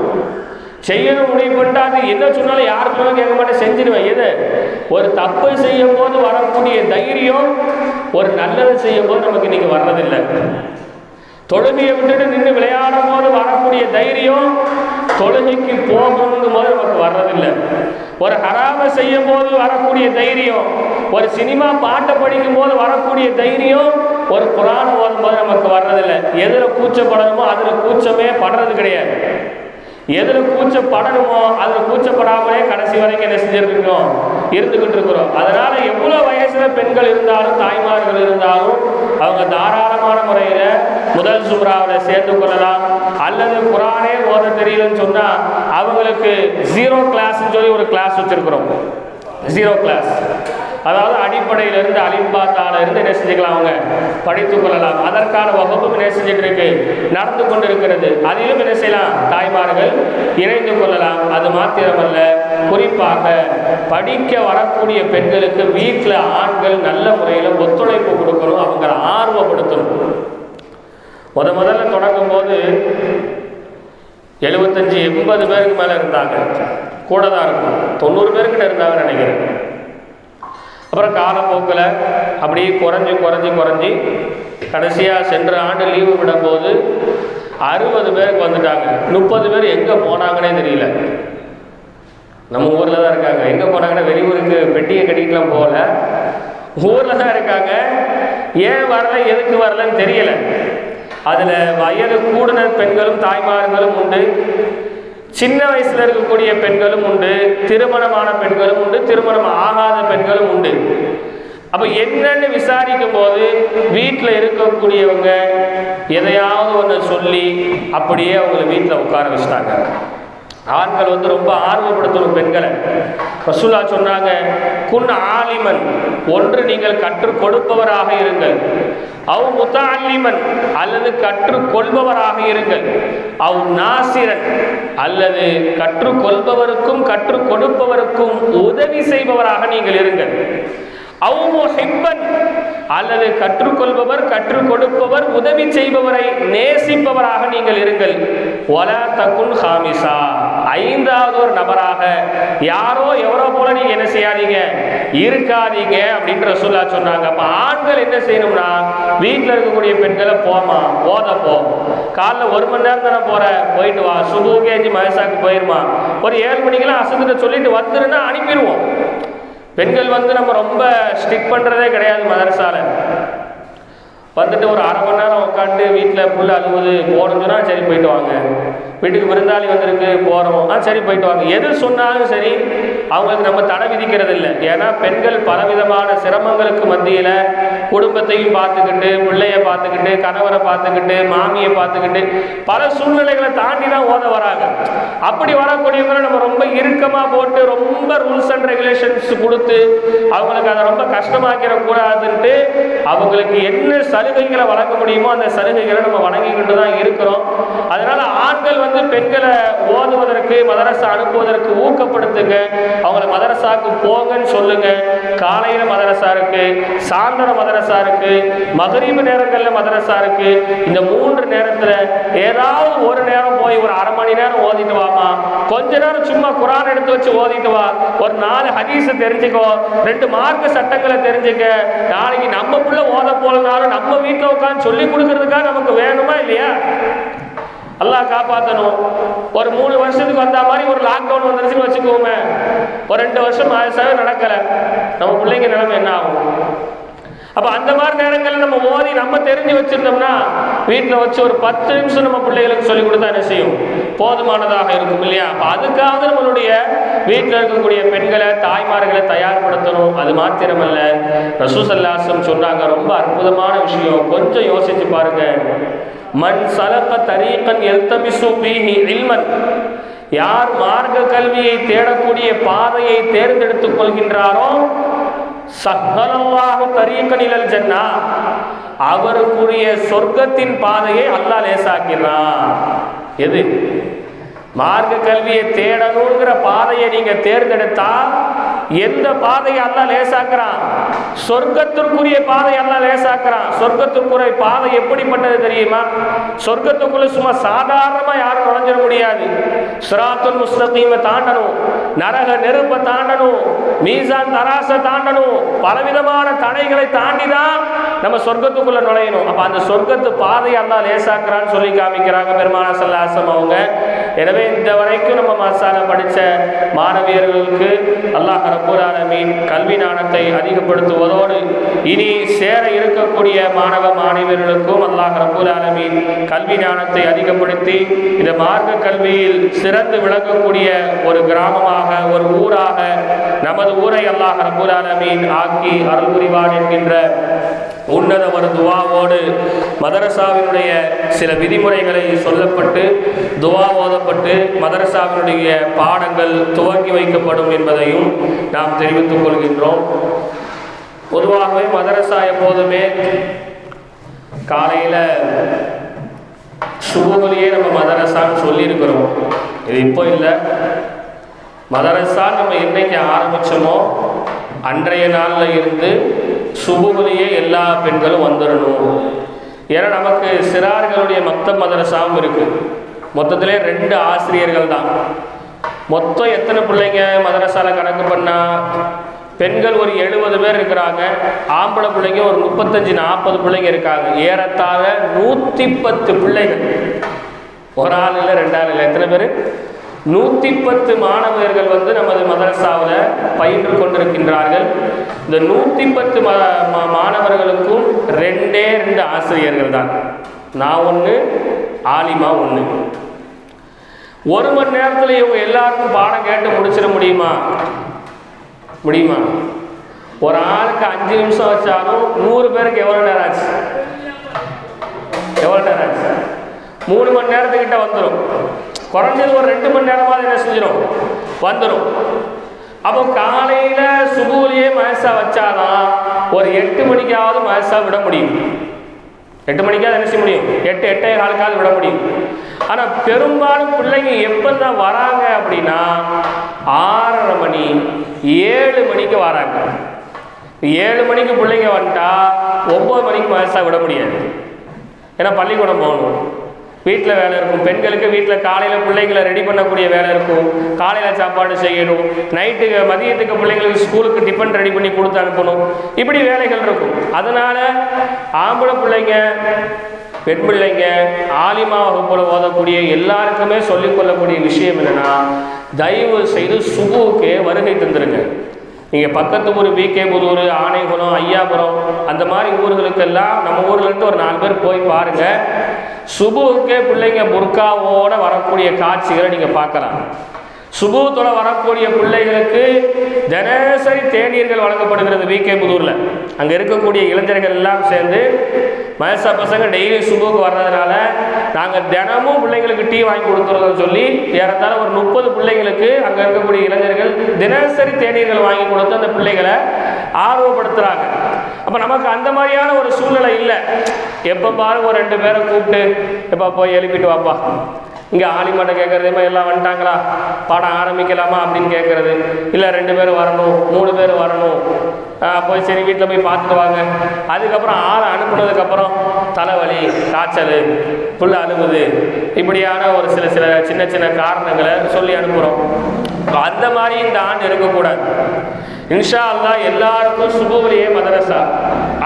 செய்யணும் முடிவு பண்ணிட்டா அது என்ன சொன்னாலும் யார் சொன்னாலும் கேட்க மாட்டேன், செஞ்சிருவேன். எது ஒரு தப்பு செய்யும் போது வரக்கூடிய தைரியம் ஒரு நல்லது செய்யும் போது நமக்கு இன்னைக்கு வர்றதில்லை. தொழுகையை விட்டுட்டு நின்று விளையாடும் போது வரக்கூடிய தைரியம் தொழுகைக்கு போகணும் போது நமக்கு வர்றதில்லை. ஒரு ஹராம செய்யும் போது வரக்கூடிய தைரியம், ஒரு சினிமா பாட்டை படிக்கும் போது வரக்கூடிய தைரியம், ஒரு குர்ஆன் ஓதும் போது நமக்கு வர்றதில்லை. எதுல கூச்சப்படணுமோ அதுல கூச்சமே படுறது கிடையாது. எதுல கூச்சப்படணுமோ அதுல கூச்சப்படாமலே கடைசி வரைக்கும் என்ன செஞ்சிருக்கோம், இருந்துகிட்டு இருக்கிறோம். அதனால எவ்வளவு வயசுல பெண்கள் இருந்தாலும் தாய்மார்கள் இருந்தாலும் அவங்க தாராளமான முறையில முதல் சும்ராவில் சேர்ந்து கொள்ளலாம். அல்லது குர்ஆனே ஓத தெரியலன்னு சொன்னா அவங்களுக்கு 0 கிளாஸ் சொல்லி ஒரு கிளாஸ் வச்சிருக்கிறோம். 0 கிளாஸ், அதாவது அடிப்படையிலிருந்து அலிம்பாத்தால இருந்து என்ன செஞ்சுக்கலாம், அவங்க படித்துக் கொள்ளலாம். அதற்கான வகுப்பும் என்ன செஞ்சுட்டு இருக்கு, நடந்து கொண்டிருக்கிறது. அதிலும் என்ன செய்யலாம், தாய்மார்கள் இணைந்து கொள்ளலாம். அது மாத்திரமல்ல, குறிப்பாக படிக்க வரக்கூடிய பெண்களுக்கு வீட்டில் ஆண்கள் நல்ல முறையில் ஒத்துழைப்பு கொடுக்கணும், அவங்களை ஆர்வப்படுத்தணும். முதல்ல தொடங்கும் போது 75-80 பேருக்கு மேலே இருந்தாங்க, கூட தான் இருக்கும், 90 பேருக்கிட்ட இருந்தாங்கன்னு நினைக்கிறேன். அப்புறம் காலப்போக்கில் அப்படியே குறைஞ்சி கடைசியாக சென்ற ஆண்டு லீவு விடும்போது 60 பேருக்கு வந்துட்டாங்க. 30 பேர் எங்கே போனாங்கன்னே தெரியல. நம்ம ஊரில் தான் இருக்காங்க. எங்கே போனாங்கன்னா வெளியூருக்கு பெட்டியை கட்டிக்கலாம் போகல, ஊரில் தான் இருக்காங்க. ஏன் வரல, எதுக்கு வரலன்னு தெரியல. அதில் வயது கூடுன பெண்களும் தாய்மார்களும் உண்டு, சின்ன வயசுல இருக்கக்கூடிய பெண்களும் உண்டு, திருமணமான பெண்களும் உண்டு, திருமணம் ஆகாத பெண்களும் உண்டு. அப்ப என்னன்னு விசாரிக்கும் போது வீட்டில் இருக்கக்கூடியவங்க எதையாவது ஒன்று சொல்லி அப்படியே அவங்களை வீட்டில் உட்கார வச்சுட்டாங்க. ஆண்கள் ரொம்ப ஆர்வப்படுத்தணும் பெண்களை. ரசூலுல்லாஹ் சொன்னாங்க, குன் ஆலிமன், ஒன்று நீங்கள் கற்றுக் கொடுப்பவராக இருங்கள், அவ் முத்தஅல்லிமன், அல்லது கற்றுக்கொள்பவராக இருங்கள், அவ் நாசிரன், அல்லது கற்றுக்கொள்பவருக்கும் கற்றுக் கொடுப்பவருக்கும் உதவி செய்பவராக நீங்கள் இருங்கள், அவ் முஹிப்பன், அல்லது கற்றுக்கொள்பவர் கற்றுக் கொடுப்பவர் உதவி செய்பவரை நேசிப்பவராக நீங்கள் இருங்கள், வலா தகுன் ஹாமிசா, ஐந்தாவது ஒரு நபராக யாரோ எவரோ போல நீங்க என்ன செய்யாதீங்க, இருக்காதீங்க அப்படின்னு ரசூலுல்லாஹ் சொன்னாங்க. அப்ப ஆண்கள் என்ன செய்யணும்னா, வீட்டில் இருக்கக்கூடிய பெண்களை போமா ஓதப்போ, காலைல 1 மணி நேரம் தானே போற, போயிட்டு வா, சுபுக்கு 5 மயசாக்கு போயிருமா, ஒரு 7 மணிக்கெல்லாம் அசந்துட்டு சொல்லிட்டு வந்துருன்னா அனுப்பிடுவோம். பெண்கள் நம்ம ரொம்ப ஸ்டிக் பண்ணுறதே கிடையாது. மதரசால வந்துட்டு ஒரு 1/2 மணி நேரம் உட்காந்து வீட்டில் புள்ள அழுவது போகணும்னா சரி போயிட்டு வாங்க, வீட்டுக்கு விருந்தாளி வந்திருக்கு போகிறோம், சரி போயிட்டு வாங்க, எது சொன்னாலும் சரி அவங்களுக்கு நம்ம தடை விதிக்கிறது இல்லை. ஏன்னா பெண்கள் பலவிதமான சிரமங்களுக்கு மத்தியில் குடும்பத்தையும் பார்த்துக்கிட்டு, பிள்ளைய பார்த்துக்கிட்டு, கணவரை பார்த்துக்கிட்டு, மாமியை பார்த்துக்கிட்டு பல சூழ்நிலைகளை தாண்டி தான் ஓத வராங்க. அப்படி வரக்கூடியவங்களை நம்ம ரொம்ப இறுக்கமாக போட்டு ரொம்ப ரூல்ஸ் அண்ட் ரெகுலேஷன்ஸ் கொடுத்து அவங்களுக்கு அதை ரொம்ப கஷ்டமாக்கிடக்கூடாதுன்ட்டு அவங்களுக்கு என்ன சலுகைகளை வழங்க முடியுமோ அந்த சலுகைகளை நம்ம வழங்கிக்கிட்டு தான் இருக்கிறோம். அதனால ஆண்கள் பெண்களை ஓதுவதற்கு மதரசா அனுப்புவதற்கு ஊக்கப்படுத்துங்க, அவங்களை மதரசாவுக்கு போங்கன்னு சொல்லுங்க. காலையில மதரசா இருக்கு, சாயந்தர மதரசா இருக்கு, மகரிபு நேரங்களில் மதரசா இருக்கு. இந்த 3 நேரத்தில் ஏதாவது ஒரு நேரம் போய் ஒரு 1/2 மணி நேரம் ஓதிட்டு வாமா, கொஞ்ச நேரம் சும்மா குர்ஆன் எடுத்து வச்சு ஓதிட்டு வா, ஒரு 4 ஹதீஸ் தெரிஞ்சுக்கோ, 2 மார்க்க சட்டங்களை தெரிஞ்சுக்க. நாளைக்கு நம்ம புள்ள ஓத போலனாலும் நம்ம வீட்டில் உட்காந்து சொல்லி கொடுக்கறதுக்காக நமக்கு வேணுமா இல்லையா? அல்லாஹ் காப்பாற்றணும். ஒரு 3 வருஷத்துக்கு வந்த மாதிரி ஒரு லாக்டவுன் வந்துருச்சுன்னு வச்சுக்கோமே, ஒரு 2 வருஷம் ஆயிரசாவே நடக்கலை, நம்ம பிள்ளைங்க நிலைமை என்ன ஆகும்? அப்போ அந்த மாதிரி நேரங்களில் நம்ம ஓதி நம்ம தெரிஞ்சு வச்சிருந்தோம்னா வீட்டில் வச்சு ஒரு 10 நிமிஷம் நம்ம பிள்ளைகளுக்கு சொல்லிக் கொடுத்தா என்ன செய்யும், போதுமானதாக இருக்கும் இல்லையா? அப்போ அதுக்காக நம்மளுடைய வீட்டில் இருக்கக்கூடிய பெண்களை, தாய்மார்களை தயார்படுத்தணும். அது மாத்திரமல்ல, ரசூல் ஸல்லல்லாஹு அலைஹி வஸல்லம் சொன்னாங்க, ரொம்ப அற்புதமான விஷயம், கொஞ்சம் யோசிச்சு பாருங்க. மன் சலக தரீகன் யல்தமிசு ஃபீஹி இல்மன், யார் மார்க்க கல்வியை தேடக்கூடிய பாதையை தேர்ந்தெடுத்துக் கொள்கின்றாரோ, சஹ்ஹலல்லாஹு தரீகன் இலல் ஜன்னா, அவருக்குரிய சொர்க்கத்தின் பாதையை அல்லாஹ் லேசாக்கிறான். எது? மார்க்க கல்வியை தேடணுங்கிற பாதையை நீங்க தேர்ந்தெடுத்தா எந்த பாதையை அல்லாஹ் லேசாக்குறான்? சொர்க்கத்திற்குரிய பாதை அல்லாஹ் லேசாக்குறான். சொர்க்கத்திற்குரிய பாதை எப்படிப்பட்டது தெரியுமா? சொர்க்கத்துக்குள்ள சும்மா சாதாரணமா யாரும் நுழைஞ்சிட முடியாது. சிராத்துல் முஸ்தகீமை தாண்டணும், நரக நெருப்பை தாண்டணும், மீசான் தராசை தாண்டணும், பலவிதமான தடைகளை தாண்டி தான் நம்ம சொர்க்கத்துக்குள்ள நுழையணும். அப்ப அந்த சொர்க்கத்து பாதை அல்லாஹ் லேசாக்குறான்னு சொல்லி காமிக்கிறாங்க பெருமானார் ஸல்லல்லாஹு அலைஹி வஸல்லம் அவங்க. எனவே இந்த வரைக்கும் நம்ம மசாலா படித்த மாணவியர்களுக்கு அல்லாஹ் ரப்பல் ஆலமீன் கல்வி ஞானத்தை அதிகப்படுத்துவதோடு இனி சேர இருக்கக்கூடிய மாணவ மாணவியர்களுக்கும் அல்லாஹ் ரப்பல் ஆலமீன் கல்வி ஞானத்தை அதிகப்படுத்தி இந்த மார்க்க கல்வியில் சிறந்து விளங்கக்கூடிய ஒரு கிராமமாக, ஒரு ஊராக நமது ஊரை அல்லாஹ் ரப்பல் ஆலமீன் ஆக்கி அருள் புரிவான் என்கின்ற உன்னத ஒரு துவாவோடு மதரசாவினுடைய சில விதிமுறைகளை சொல்லப்பட்டு துவா ஓதப்பட்டு மதரசாவினுடைய பாடங்கள் துவங்கி வைக்கப்படும் என்பதையும் நாம் தெரிவித்துக் கொள்கின்றோம். பொதுவாகவே மதரசா எப்போதுமே காலையில் சுபுகளையே நம்ம மதரசான்னு சொல்லியிருக்கிறோம். இது இப்போ இல்லை, மதரசா நம்ம என்னைக்கு ஆரம்பித்தோமோ அன்றைய நாளில் இருந்து சுபுகளையே எல்லா பெண்களும் வந்துடணும். ஏன்னா நமக்கு சிறார்களுடைய மக்தப் மதரசாவும் இருக்குது. மொத்தத்திலே 2 ஆசிரியர்கள் தான். மொத்தம் எத்தனை பிள்ளைங்க மதரசாவில் கணக்கு பண்ணால் பெண்கள் ஒரு 70 பேர் இருக்கிறாங்க, ஆம்பளை பிள்ளைங்க ஒரு 35-40 பிள்ளைங்க இருக்காங்க. ஏறத்தாழ 110 பிள்ளைகள், ஒரு ஆள் இல்லை 2 ஆள் இல்லை, எத்தனை பேர்? 110 மாணவர்கள் நமது மதரசாவில் பயின்று கொண்டிருக்கின்றார்கள். இந்த 110 மாணவர்களுக்கும் 2 ஆசிரியர்கள் தான். நான் ஒன்று, ஆலிமா ஒன்று. 1 மணி நேரத்தில் இவங்க எல்லாருக்கும் பாடம் கேட்டு முடிச்சிட முடியுமா? ஒரு ஆளுக்கு 5 நிமிஷம் வச்சாலும் 100 பேருக்கு எவ்வளோ நேரம் ஆச்சு? 3 மணி நேரத்துக்கிட்ட வந்துடும். குறைஞ்சது ஒரு 2 மணி நேரமாவது என்ன செஞ்சிடும்? வந்துடும். அப்போ காலையில் சுபூலியே மயசா வச்சாதான் ஒரு 8 மணிக்காவது மயசா விட முடியும். 8 மணிக்காவது என்ன செய்ய முடியும்? 8-8:15 விட முடியும். ஆனால் பெரும்பாலும் பிள்ளைங்க எப்போ தான் வராங்க அப்படின்னா 6:30 மணி 7 மணிக்கு வராங்க. 7 மணிக்கு பிள்ளைங்க வந்துட்டா 9 மணிக்கு மயசா விட முடியாது. ஏன்னா பள்ளிக்கூடம் போகணும், வீட்டில் வேலை இருக்கும். பெண்களுக்கு வீட்டில் காலையில் பிள்ளைங்களை ரெடி பண்ணக்கூடிய வேலை இருக்கும், காலையில் சாப்பாடு செய்யணும், நைட்டுக்கு மதியத்துக்கு பிள்ளைங்களுக்கு ஸ்கூலுக்கு டிஃபன் ரெடி பண்ணி கொடுத்து அனுப்பணும், இப்படி வேலைகள் இருக்கும். அதனால் ஆம்பளை பிள்ளைங்க பெண் பிள்ளைங்க ஆலிமா வகுப்பில் ஓதக்கூடிய எல்லாருக்குமே சொல்லிக்கொள்ளக்கூடிய விஷயம் என்னென்னா, தயவு செய்து சுபுவுக்கு வருகை தந்துருங்க. நீங்கள் பக்கத்து ஊர் பிகே புதூர், ஆனைகுளம், ஐயாபுரம் அந்த மாதிரி ஊர்களுக்கெல்லாம் நம்ம ஊர்லேருந்து ஒரு 4 பேர் போய் பாருங்கள். சுபுவுக்கே பிள்ளைங்க புர்காவோட வரக்கூடிய காட்சிகளை நீங்கள் பார்க்கலாம். சுபூத்தோட வரக்கூடிய பிள்ளைகளுக்கு தினசரி தேநீர்கள் வழங்கப்படுகிறது பிகே புதூரில். அங்கே இருக்கக்கூடிய இளைஞர்கள் எல்லாம் சேர்ந்து மயசா பசங்க டெய்லி சுபுவுக்கு வர்றதுனால நாங்கள் தினமும் பிள்ளைங்களுக்கு டீ வாங்கி கொடுத்துருக்கோம் சொல்லி ஏறத்தாழ ஒரு 30 பிள்ளைங்களுக்கு அங்கே இருக்கக்கூடிய இளைஞர்கள் தினசரி தேநீர்கள் வாங்கி கொடுத்து அந்த பிள்ளைகளை ஆர்வப்படுத்துகிறாங்க. அப்போ நமக்கு அந்த மாதிரியான ஒரு சூழ்நிலை இல்லை. எப்போ பாரு ஒரு 2 பேரை கூப்பிட்டு எப்போ போய் எழுப்பிட்டு வாப்பா, இங்கே ஆலிமாட்ட கேட்குறதேமா எல்லாம் வந்துட்டாங்களா, பாடம் ஆரம்பிக்கலாமா அப்படின்னு கேட்குறது இல்லை. 2 பேர் வரணும், 3 பேர் வரணும், போய் சரி வீட்டில் போய் பார்த்துட்டு வாங்க. அதுக்கப்புறம் ஆளை அனுப்புனதுக்கப்புறம் தலைவலி, காய்ச்சல், புள்ள அழுகுது, இப்படியான ஒரு சில சின்ன சின்ன காரணங்களை சொல்லி அனுப்புகிறோம். அந்த மாதிரி இந்த ஆண்டு இருக்கக்கூடாது. இன்ஷா அல்லாஹ் எல்லாருக்கும் சுபூவிலேயே மதரசா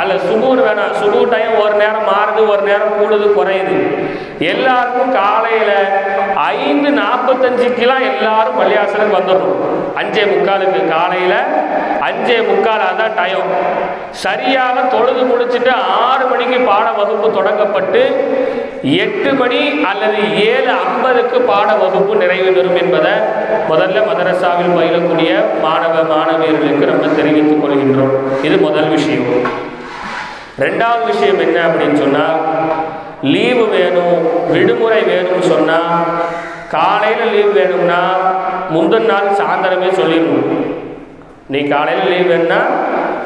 அல்ல, சுபூர் வேணாம், சுபூ டைம் ஒரு நேரம் மாறுது, ஒரு நேரம் கூடுது குறையுது. எல்லாருக்கும் காலையில் 5:45 எல்லாரும் பள்ளியாசலுக்கு வந்துடணும். 5:45 காலையில் 5:45 அதான் டைம். சரியாக தொழுது முடிச்சுட்டு 6 மணிக்கு பாட வகுப்பு தொடங்கப்பட்டு 8 மணி அல்லது 7:50 பாட வகுப்பு நிறைவு பெறும் என்பதை முதல்ல மதரசாவில் பயிலக்கூடிய மாணவியர்களுக்கு நம்ம தெரிவித்துக் கொள்கின்றோம். இது முதல் விஷயம். 2வது விஷயம் என்ன அப்படின்னு சொன்னால், லீவு வேணும், விடுமுறை வேணும்னு சொன்னால் காலையில் லீவ் வேணும்னா முந்தின நாள் சாயந்தரமே சொல்லிடணும். நீ காலையில் லீவ் வேணும்னா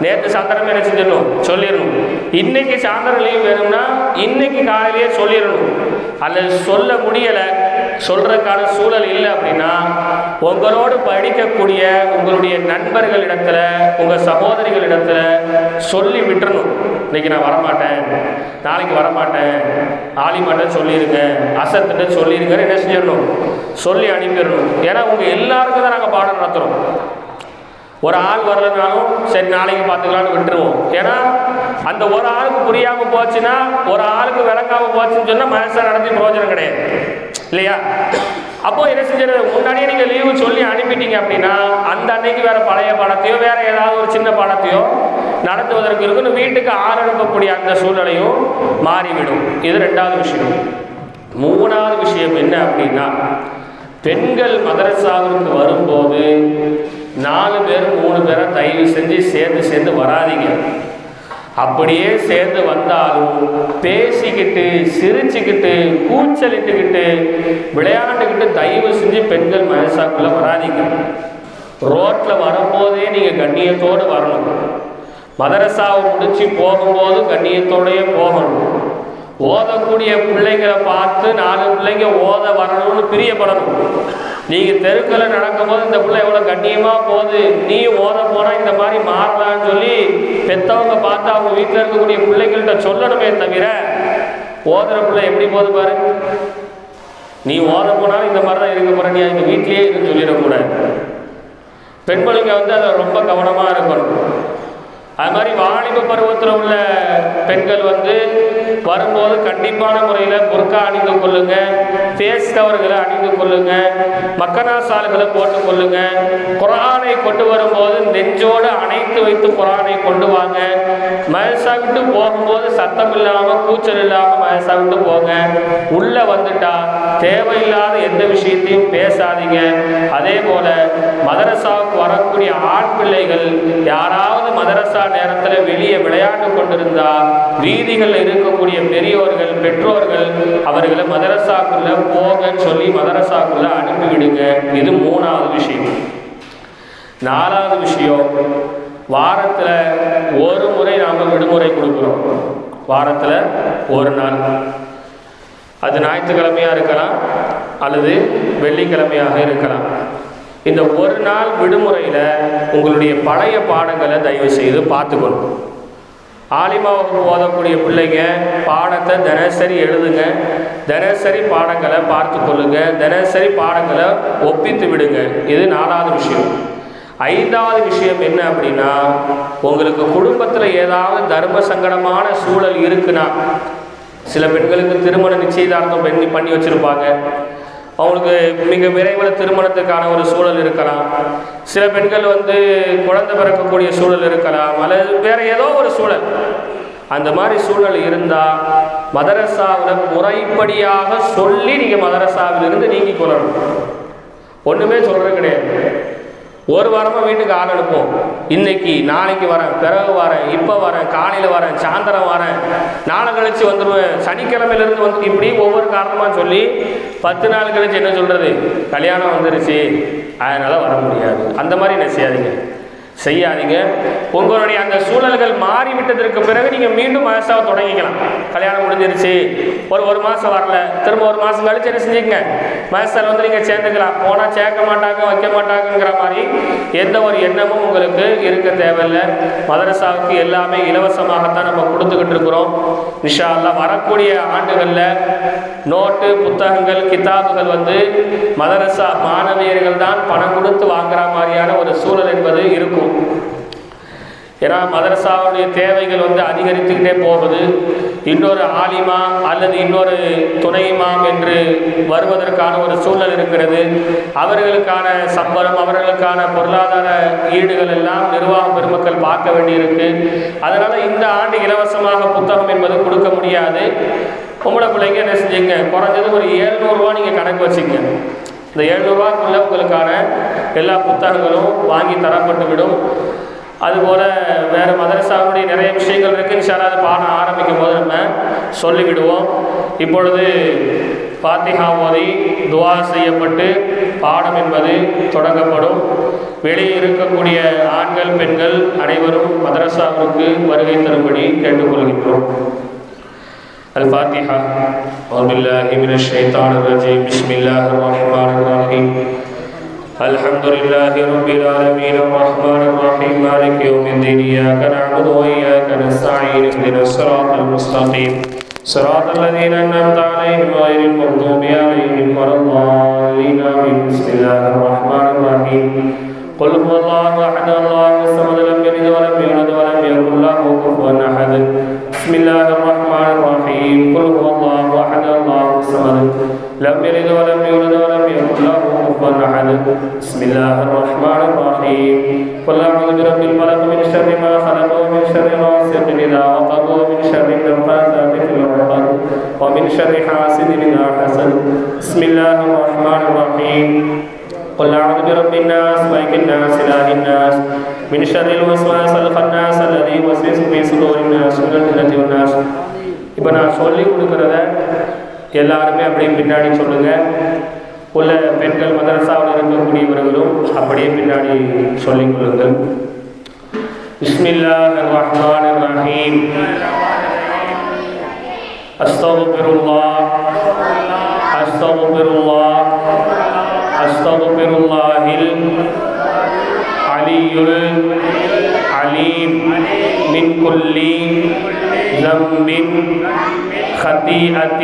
நேற்று சாயந்தரமே என்ன செஞ்சிடணும், சொல்லிடணும். இன்னைக்கு சாயந்தரம் லீவ் வேணும்னா இன்னைக்கு காலையிலேயே சொல்லிடணும். அல்லது சொல்ல முடியலை, சொல்றதுக்கான சூழல் இல்லை அப்படின்னா உங்களோடு படிக்கக்கூடிய உங்களுடைய நண்பர்களிடத்துல, உங்கள் சகோதரிகளிடத்துல சொல்லி விட்டுறணும். இன்னைக்கு நான் வரமாட்டேன், நாளைக்கு வரமாட்டேன், ஆலிமாட்ட சொல்லிடுங்க, அசத்துட்டு சொல்லிடுங்க, என்ன செஞ்சிடணும், சொல்லி அனுப்பிடணும். ஏன்னா உங்கள் எல்லாருக்கும் தான் நாங்கள் பாடம் நடத்துகிறோம். ஒரு ஆள் வரலனாலும் சரி நாளைக்கு பார்த்துக்கலான்னு விட்டுருவோம். ஏன்னா அந்த ஒரு ஆளுக்கு புரியாமல் போச்சுன்னா, ஒரு ஆளுக்கு விளங்காமல் போச்சுன்னு சொன்னால் மனசை நடத்தி பிரயோஜனம் கிடையாது இல்லையா? அப்போ என்ன செஞ்சிருது, முன்னாடியே நீங்கள் லீவு சொல்லி அனுப்பிட்டீங்க அப்படின்னா அந்த அன்னைக்கு வேற பழைய பாடத்தையோ வேற ஏதாவது ஒரு சின்ன பாடத்தையோ நடத்துவதற்கு இருக்குன்னு வீட்டுக்கு ஆள் அனுப்பக்கூடிய அந்த சூழ்நிலையும் மாறிவிடும். இது 2வது விஷயம். 3வது விஷயம் என்ன அப்படின்னா, பெண்கள் மதரசாவிற்கு வரும்போது 4 பேர் 3 பேரை தயவு செஞ்சு சேர்ந்து வராதிங்க. அப்படியே சேர்ந்து வந்தாலும் பேசிக்கிட்டு, சிரிச்சுக்கிட்டு, கூச்சலிட்டுக்கிட்டு, விளையாண்டுக்கிட்டு தயவு செஞ்சு பெண்கள் மதரசாக்குள்ள வராதிங்க. ரோட்டில் வரும்போதே நீங்கள் கண்ணியத்தோடு வரணும். மதரசாவை முடிச்சு போகும்போது கண்ணியத்தோடையே போகணும். ஓதக்கூடிய பிள்ளைங்களை பார்த்து 4 பிள்ளைங்க ஓத வரணும்னு பிரியப்படணும். நீங்கள் தெருக்களில் நடக்கும்போது இந்த பிள்ளை எவ்வளோ கண்ணியமாக போகுது, நீ ஓத போனால் இந்த மாதிரி மாறலான்னு சொல்லி பெற்றவங்க பார்த்து அவங்க வீட்டில் இருக்கக்கூடிய பிள்ளைகள்கிட்ட சொல்லணுமே தவிர, ஓதுற பிள்ளை எப்படி போகுது பாரு, நீ ஓத போனாலும் இந்த மாதிரி தான் இருக்க போகிற, நீ எங்கள் வீட்லேயே இருக்குன்னு சொல்லிடக்கூடாது. பெண்களுக்கு அதை ரொம்ப கவனமாக இருக்கணும். அது மாதிரி வாலிப பருவத்தில் உள்ள பெண்கள் வரும்போது கண்டிப்பான முறையில் புர்கா அணிந்து கொள்ளுங்க, ஃபேஸ் கவர்களை அணிந்து கொள்ளுங்க, மக்கனா சால்களை போட்டு கொள்ளுங்க. குர்ஆனை கொண்டு வரும்போது நெஞ்சோடு அணைத்து வைத்து குர்ஆனை கொண்டு வாங்க. மதரசா விட்டு போகும்போது சத்தம் இல்லாமல் கூச்சல் இல்லாமல் மதரசா விட்டு போங்க. உள்ள வந்துட்டா தேவையில்லாத எந்த விஷயத்தையும் பேசாதீங்க. அதே போல மதரசாவுக்கு வரக்கூடிய ஆண் பிள்ளைகள் யாராவது மதரசா நேரத்தில் வெளியே விளையாண்டு கொண்டிருந்தா வீதிகளில் இருக்கக்கூடிய பெரியோர்கள் பெற்றோர்கள் அவர்களை மதரசாக்குள்ள போகன்னு சொல்லி மதரசாக்குள்ள அனுப்பிவிடுங்க. இது 3வது விஷயம். 4வது விஷயம், வாரத்தில் ஒரு முறை நாம் விடுமுறை கொடுக்குறோம். வாரத்தில் ஒரு நாள், அது ஞாயிற்றுக்கிழமையாக இருக்கலாம் அல்லது வெள்ளிக்கிழமையாக இருக்கலாம். இந்த ஒரு நாள் விடுமுறையில் உங்களுடைய பழைய பாடங்களை தயவு செய்து பார்த்துக்கணும். ஆலிமா வகுப்பு ஓதக்கூடிய பிள்ளைங்க பாடத்தை தினசரி எழுதுங்க, தினசரி பாடங்களை பார்த்து கொள்ளுங்க, தினசரி பாடங்களை ஒப்பித்து விடுங்க. இது 4வது விஷயம். 5வது விஷயம் என்ன அப்படின்னா, உங்களுக்கு குடும்பத்தில் ஏதாவது தர்ம சங்கடமான சூழல் இருக்குன்னா, சில பெண்களுக்கு திருமண நிச்சயதார்த்தம் பண்ணி வச்சுருப்பாங்க, அவங்களுக்கு மிக விரைவில் திருமணத்துக்கான ஒரு சூழல் இருக்கலாம். சில பெண்கள் குழந்தை பிறக்கக்கூடிய சூழல் இருக்கலாம், அல்லது வேறு ஏதோ ஒரு சூழல். அந்த மாதிரி சூழல் இருந்தால் மதரசாவில் முறைப்படியாக சொல்லி நீங்கள் மதரசாவிலிருந்து நீங்கி கொள்ளணும். ஒன்றுமே சொல்கிறது கிடையாது. ஒரு வாரமாக வீட்டுக்கு ஆள் அனுப்போம். இன்னைக்கு நாளைக்கு வரேன், பிறகு வரேன், இப்போ வரேன், காலையில் வரேன், சாயந்தரம் வரேன், நாளை கழிச்சு வந்துடுவேன், சனிக்கிழமையிலேருந்து இப்படி ஒவ்வொரு காரணமாக சொல்லி 10 நாள் கழிச்சு என்ன சொல்கிறது, கல்யாணம் வந்துருச்சு அதனால் வர முடியாது. அந்த மாதிரி என்ன செய்யாதீங்க. உங்களுடைய அந்த சூழல்கள் மாறிவிட்டதற்கு பிறகு நீங்கள் மீண்டும் மதரசாவை தொடங்கிக்கலாம். கல்யாணம் முடிஞ்சிருச்சு, ஒரு மாதம் வரல, திரும்ப ஒரு மாதம் கழிச்சு என்ன செஞ்சுக்கங்க, மதரசாவில் நீங்கள் சேர்ந்துக்கலாம். போனால் சேர்க்க மாட்டாங்க, வைக்க மாட்டாங்கங்கிற மாதிரி எந்த ஒரு எண்ணமும் உங்களுக்கு இருக்க தேவையில்லை. மதரசாவுக்கு எல்லாமே இலவசமாகத்தான் நம்ம கொடுத்துக்கிட்டு இருக்கிறோம். இன்ஷா அல்லாஹ் வரக்கூடிய ஆண்டுகளில் நோட்டு புத்தகங்கள் கிதாபுகள் மதரசா மாணவியர்கள் தான் பணம் கொடுத்து வாங்குற மாதிரியான ஒரு சூழல் என்பது இருக்கும். ஏன்னா மதரசாவுடைய தேவைகள் அதிகரித்துக்கிட்டே போகுது. இன்னொரு ஆலிமா அல்லது இன்னொரு துணை இமாம் என்று வருவதற்கான ஒரு சூழல் இருக்கிறது. அவர்களுக்கான சம்பளம், அவர்களுக்கான பொருளாதார ஈடுகள் எல்லாம் நிர்வாக பெருமக்கள் பார்க்க வேண்டியிருக்கு. அதனால் இந்த ஆண்டு இலவசமாக புத்தகம் என்பது கொடுக்க முடியாது. பொம்பளை பிள்ளைங்க என்ன செஞ்சீங்க, குறைஞ்சது ஒரு 700 ரூபா நீங்கள் கணக்கு வச்சுங்க. இந்த 700 ரூபாய்க்குள்ள உங்களுக்கான எல்லா புத்தகங்களும் வாங்கி தரப்பட்டு விடும். அதுபோல் வேறு மதரசாவுடைய நிறைய விஷயங்கள் இருக்குது. இன்ஷா அல்லாஹ் அது பாடம் ஆரம்பிக்கும் போது நம்ம சொல்லிவிடுவோம். இப்பொழுது ஃபாத்திஹா ஓதி துஆ செய்யப்பட்டு பாடம் என்பது தொடங்கப்படும். வெளியே இருக்கக்கூடிய ஆண்கள் பெண்கள் அனைவரும் மதரசாவிற்கு வருகை தரும்படி கேட்டுக்கொள்கின்றோம். الفاتحة. أعوذ بالله من الشيطان الرجيم. بسم الله الرحمن الرحيم. الحمد لله رب العالمين الرحمن الرحيم مالك يوم الدين إياك نعبد وإياك نستعين اهدنا الصراط المستقيم صراط الذين أنعمت عليهم غير المغضوب عليهم ولا الضالين آمين. بسم الله الرحمن الرحيم. قل هو الله أحد الله الصمد لم يلد ولم يولد ولم يكن له كفوا أحد. بسم الله الرحمن الرحيم. قل هو الله أحد الله الصمد لم يلد ولم يولد ولم يكن له كفوا أحد. بسم الله الرحمن الرحيم. قل أعوذ برب الفلق من شر ما خلق ومن شر غاسق إذا وقب ومن شر النفاثات في العقد ومن شر حاسد إذا حسد. بسم الله الرحمن الرحيم. قل أعوذ برب الناس ملك الناس إله الناس من شر الوسواس الخناس الذي يوسوس في صدور الناس من الجنة والناس. இப்போ நான் சொல்லி கொடுக்குறத எல்லாருமே அப்படியே பின்னாடி சொல்லுங்கள். உள்ள பெண்கள் மதரசாவில் இருக்கக்கூடியவர்களும் அப்படியே பின்னாடி சொல்லிக் கொள்ளுங்கள். பிஸ்மில்லாஹிர் ரஹ்மானிர் ரஹீம். அஸ்தக்ஃபிருல்லாஹ் அஸ்தக்ஃபிருல்லாஹ் அஸ்தக்ஃபிருல்லாஹில் அலியுல் அலீம் மின் குல்லி ஸம்பின் خطيئة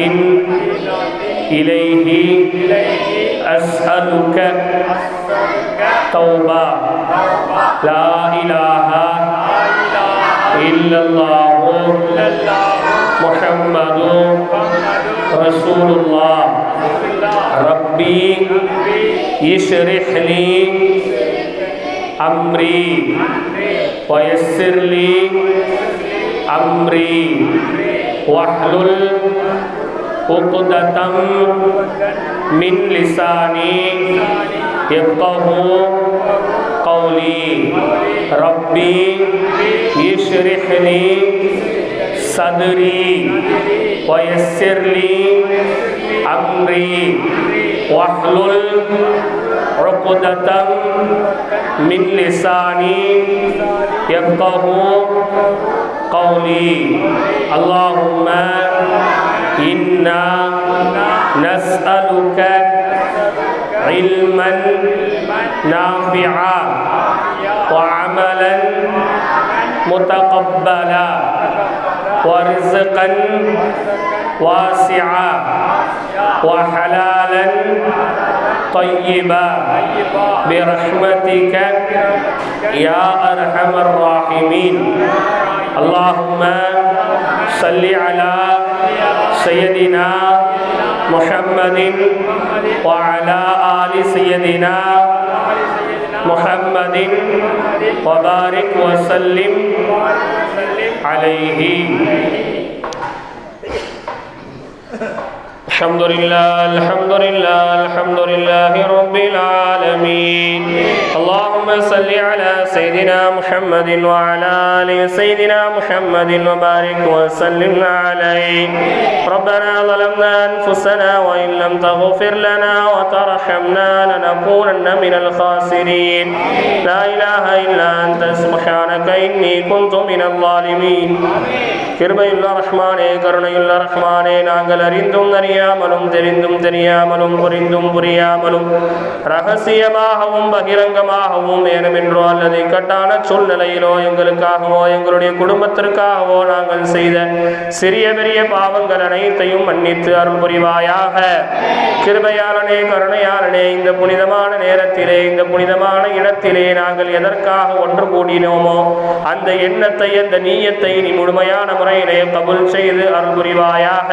إليه أسألك توبة لا إله இல்லல்லாஹு முஹம்மது ரசூலுல்லாஹ் ரப்பி இஷ்ரிஹ் லி அம்ரி வயஸ்ஸிர் லி அம்ரி வஹ்லுல் உக்ததம் மின் லிசானி யஃகஹு கௌலி ரப்பி இஷ்ரிஹ் லி சத்ரி வயஸ்ஸிர் லி அம்ரி வஹ்லுல் உக்ததம் மின் லிசானி யஃகஹு கௌலி அல்லாஹும்ம இன்னா நஸ்அலுக இல்மன் நாஃபிஆ وعملا متقبلا ورزقا واسعا وحلالا طيبا برحمتك يا أرحم الراحمين اللهم صل على سيدنا محمد وعلى آل سيدنا محمد وبارك وسلم عليه الحمد لله رب العالمين اللهم صل على سيدنا محمد وعلى آل سيدنا محمد وبارك وسلم عليه ربنا ظلمنا أنفسنا وإن لم تغفر لنا وترحمنا لنكونن من الخاسرين لا إله إلا أنت سبحانك إني كنت من الظالمين கிருபையுள்ள ரஹ்மானே கருணையுள்ள ரஹ்மானே நாங்கள் அறிந்தும் அறியாமலும் தெரிந்தும் தெரியாமலும் புரிந்தும் புரியாமலும் ரகசியமாகவும் பகிரங்கமாகவும் ஏனுமென்றோ அல்லது இக்கட்டான சூழ்நிலையிலோ எங்களுக்காகவோ எங்களுடைய குடும்பத்திற்காகவோ நாங்கள் செய்த சிறிய பெரிய பாவங்கள் அனைத்தையும் மன்னித்து அருள் புரிவாயாக. கிருபையாளனே கருணையாளனே இந்த புனிதமான நேரத்திலே இந்த புனிதமான இடத்திலே நாங்கள் எதற்காக ஒன்று கூடினோமோ அந்த எண்ணத்தை அந்த நீயத்தை நீ முழுமையான முறையிலே கபூல் செய்து அருள் புரிவாயாக.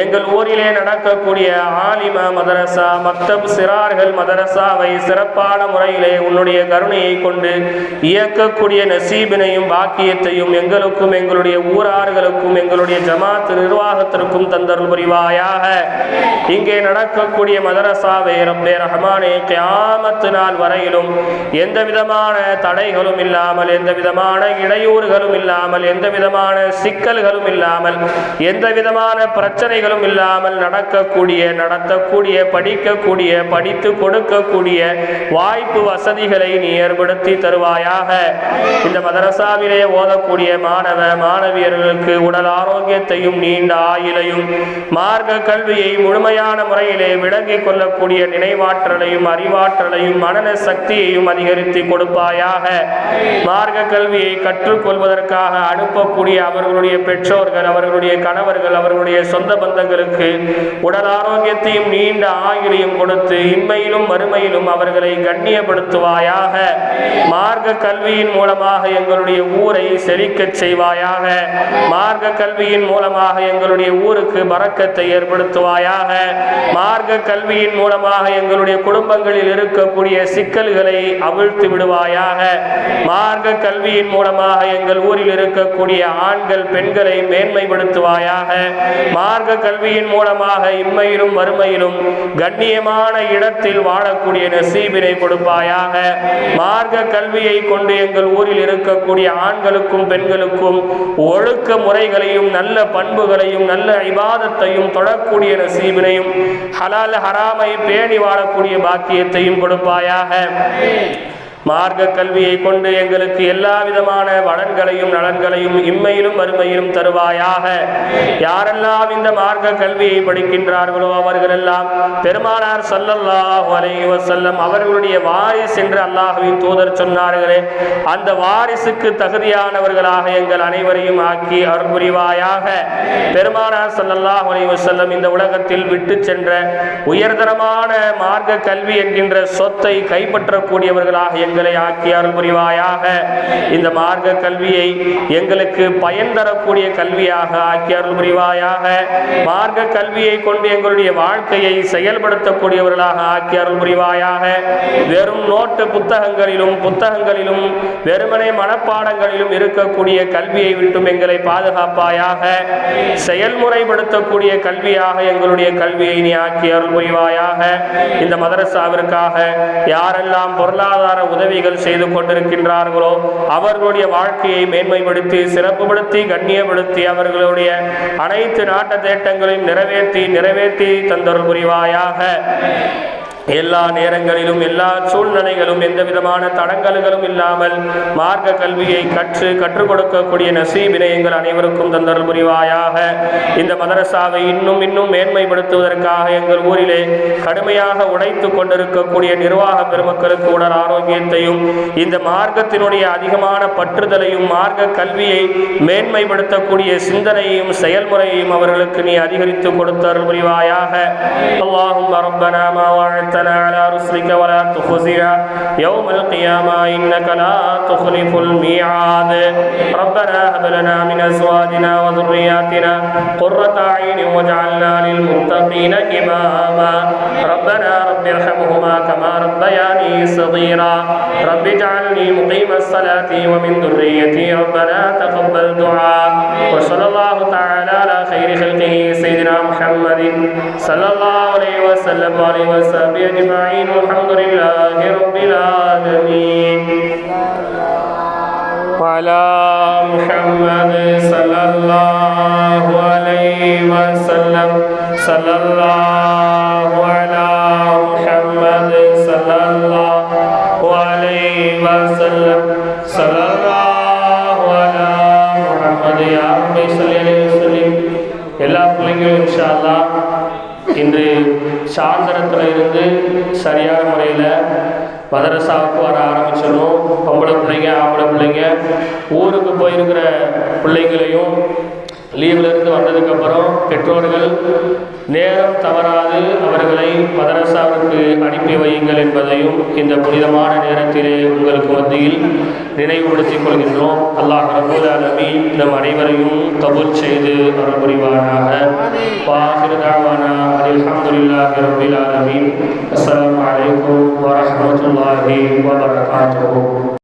எங்கள் ஊரிலே நடக்கக்கூடிய ஆலிம மதரசா மக்தப் சிறார்கள் மதரசாவை சிறப்பான முறையிலே உன்னுடைய கருணையை கொண்டு இயக்கக்கூடிய நசீபினையும் பாக்கியத்தையும் எங்களுக்கும் எங்களுடைய ஊரார்களுக்கும் எங்களுடைய ஜமாத் நிர்வாகத்திற்கும் தந்தருள் புரிவாயாக. இங்கே நடக்கக்கூடிய மதரசாவை ரப்பே ரஹ்மானே கியாமத்து நாள் வரையிலும் எந்த விதமான தடைகளும் இல்லாமல் எந்த விதமான இடையூறுகளும் இல்லாமல் எந்த விதமான சிக்கல்களும் இல்லாமல் எந்த விதமான பிரச்சனை இல்லாமல் நடத்தக்கூடிய படிக்கக்கூடிய படித்து கொடுக்கக்கூடிய வாய்ப்பு வசதிகளை நீ ஏற்படுத்தி தருவாயாக. இந்த மதரசாவிலே ஓதக்கூடிய மாணவ மாணவியர்களுக்கு உடல் ஆரோக்கியத்தையும் நீண்ட ஆயுளையும் மார்க்க கல்வியை முழுமையான முறையிலே விளங்கிக் கொள்ளக்கூடிய நினைவாற்றலையும் அறிவாற்றலையும் மனன சக்தியையும் அதிகரித்து கொடுப்பாயாக. மார்க்க கல்வியை கற்றுக்கொள்வதற்காக அனுப்பக்கூடிய அவர்களுடைய பெற்றோர்கள் அவர்களுடைய கணவர்கள் அவர்களுடைய சொந்த பந்தங்களுக்கு உடல் ஆரோக்கியத்தையும் நீண்ட ஆயுளையும் கொடுத்து இம்மையிலும் மறுமையிலும் அவர்களை கண்ணியப்படுத்துவாயாக. மார்க்க கல்வியின் மூலமாக எங்களுடைய ஊரை செழிக்கச் செய்வாயாக. மார்க்க கல்வியின் மூலமாக எங்களுடைய ஊருக்கு பரக்கத்தை ஏற்படுத்துவாயாக. மார்க்க கல்வியின் மூலமாக எங்களுடைய குடும்பங்களில் இருக்கக்கூடிய சிக்கல்களை அவிழ்த்து விடுவாயாக. மார்க்க கல்வியின் மூலமாக எங்கள் ஊரில் இருக்கக்கூடிய ஆண்கள் பெண்களை மேன்மைப்படுத்துவாயாக. மார்க்க கல்வியின் மூலமாக இம்மையிலும் மறுமையிலும் கண்ணியமான இடத்தில் வாழக்கூடிய நசீபினை கொடுப்பாயாக. மார்க்க கல்வியை கொண்டு எங்கள் ஊரில் இருக்கக்கூடிய ஆண்களுக்கும் பெண்களுக்கும் ஒழுக்க முறைகளையும் நல்ல பண்புகளையும் நல்ல இபாதத்தையும் தொடரக்கூடிய நசீபினையும் ஹலால் ஹராமை பேணி வாழக்கூடிய பாக்கியத்தையும் கொடுப்பாயாக. மார்க்க கல்வியை கொண்டு எங்களுக்கு எல்லா விதமான வளன்களையும் நலன்களையும் இம்மையிலும் மறுமையிலும் தருவாயாக. யாரெல்லாம் இந்த மார்க்க கல்வியை படிக்கின்றார்களோ அவர்களெல்லாம் பெருமானார் ஸல்லல்லாஹு அலைஹி வஸல்லம் அவர்களுடைய வாரிசு என்று அல்லாஹ்வின் தூதர் சொன்னார்களே, அந்த வாரிசுக்கு தகுதியானவர்களாக எங்கள் அனைவரையும் ஆக்கி அருள் புரிவாயாக. பெருமானார் ஸல்லல்லாஹு அலைஹி வஸல்லம் இந்த உலகத்தில் விட்டு சென்ற உயர்தரமான மார்க்க கல்வி என்கின்ற சொத்தை கைப்பற்றக்கூடியவர்களாக எங்கள் எங்களை ஆக்கி அருள் புரிவாயாக. இந்த மார்க்க கல்வியை எங்களுக்கு பயன் தரக்கூடிய கல்வியாக ஆக்கி அருள் புரிவாயாக. மார்க்க கல்வியை கொண்டு எங்களுடைய வாழ்க்கையை செயல்படுத்தக்கூடியவர்களாக ஆக்கி அருள் புரிவாயாக. வெறும் நோட்டு புத்தகங்களிலும் வெறுமனே மனப்பாடங்களிலும் இருக்கக்கூடிய கல்வியை விட்டும் எங்களை பாதுகாப்பாயாக. செயல்முறைப்படுத்தக்கூடிய கல்வியாக எங்களுடைய கல்வியை நீ ஆக்கி அருள் புரிவாயாக. இந்த மதரசாவிற்காக யாரெல்லாம் பொருளாதார உதவிகள் செய்து கொண்டிருக்கின்றார்களோ அவர்களுடைய வாழ்க்கையை மேன்மைப்படுத்தி சிறப்புப்படுத்தி கண்ணியப்படுத்தி அவர்களுடைய அனைத்து நாட்ட தேட்டங்களையும் நிறைவேற்றி தந்தருள் புரிவாயாக. எல்லா நேரங்களிலும் எல்லா சூழ்நிலைகளும் எந்த விதமான தடங்கல்களும் இல்லாமல் மார்க்க கல்வியை கற்றுக் கொடுக்கக்கூடிய நசீபினை எங்கள் அனைவருக்கும் தந்தருள் புரிவாயாக. இந்த மதரசாவை இன்னும் மேன்மைப்படுத்துவதற்காக எங்கள் ஊரிலே கடுமையாக உழைத்து கொண்டிருக்கக்கூடிய நிர்வாக பெருமக்களுக்கு உடல் ஆரோக்கியத்தையும் இந்த மார்க்கத்தினுடைய அதிகமான பற்றுதலையும் மார்க்க கல்வியை மேன்மைப்படுத்தக்கூடிய சிந்தனையையும் செயல்முறையையும் அவர்களுக்கு நீ அதிகரித்து கொடுத்தருள் புரிவாயாக. அல்லாஹும்ம ரப்பனா மா வஅதனா على رسلك ولا تخزنا يوم القيامة إنك لا تخلف الميعاد. ربنا هب لنا من أزواجنا وذرياتنا قرة أعين واجعلنا للمتقين إماما. ربنا رب ارحمهما كما ربياني صغيرا. رب اجعلني مقيم الصلاة ومن ذريتي ربنا تقبل دعاء. وصلى الله تعالى على خير خلقه سيدنا محمد صلى الله عليه وسلم وعلى وصحبه أجمعين. والحمد لله رب العالمين. وعلى محمد صلى الله عليه وسلم. صلى الله على محمد صلى الله عليه وسلم. صلى الله على محمد يا رب صل عليه وسلم. எல்லா பிள்ளைங்களும் இன்ஷா அல்லாஹ் இன்று சாயந்தரத்தில் இருந்து சரியான முறையில் மதரசாவுக்கு வர ஆரம்பிச்சிடணும். பொம்பளை பிள்ளைங்க ஆம்பளை பிள்ளைங்க ஊருக்கு போயிருக்கிற பிள்ளைங்களையும் லீவிலிருந்து வந்ததுக்கப்புறம் பெற்றோர்கள் நேரம் தவறாது அவர்களை மதரசாவிற்கு அனுப்பி வையுங்கள் என்பதையும் இந்த புனிதமான நேரத்திலே உங்களுக்கு மத்தியில் நினைவுபடுத்திக் கொள்கின்றோம். அல்லாஹ் ரப்பல் ஆலமீன் நம் அனைவரையும் கபூல் செய்து அருள் புரிவானாக. வாஹிரு தஅவானா அல்ஹம்துலில்லாஹி ரப்பில் ஆலமீன். அஸ்ஸலாமு அலைக்கும் வரஹ்மத்துல்லாஹி வபரகாத்துஹு.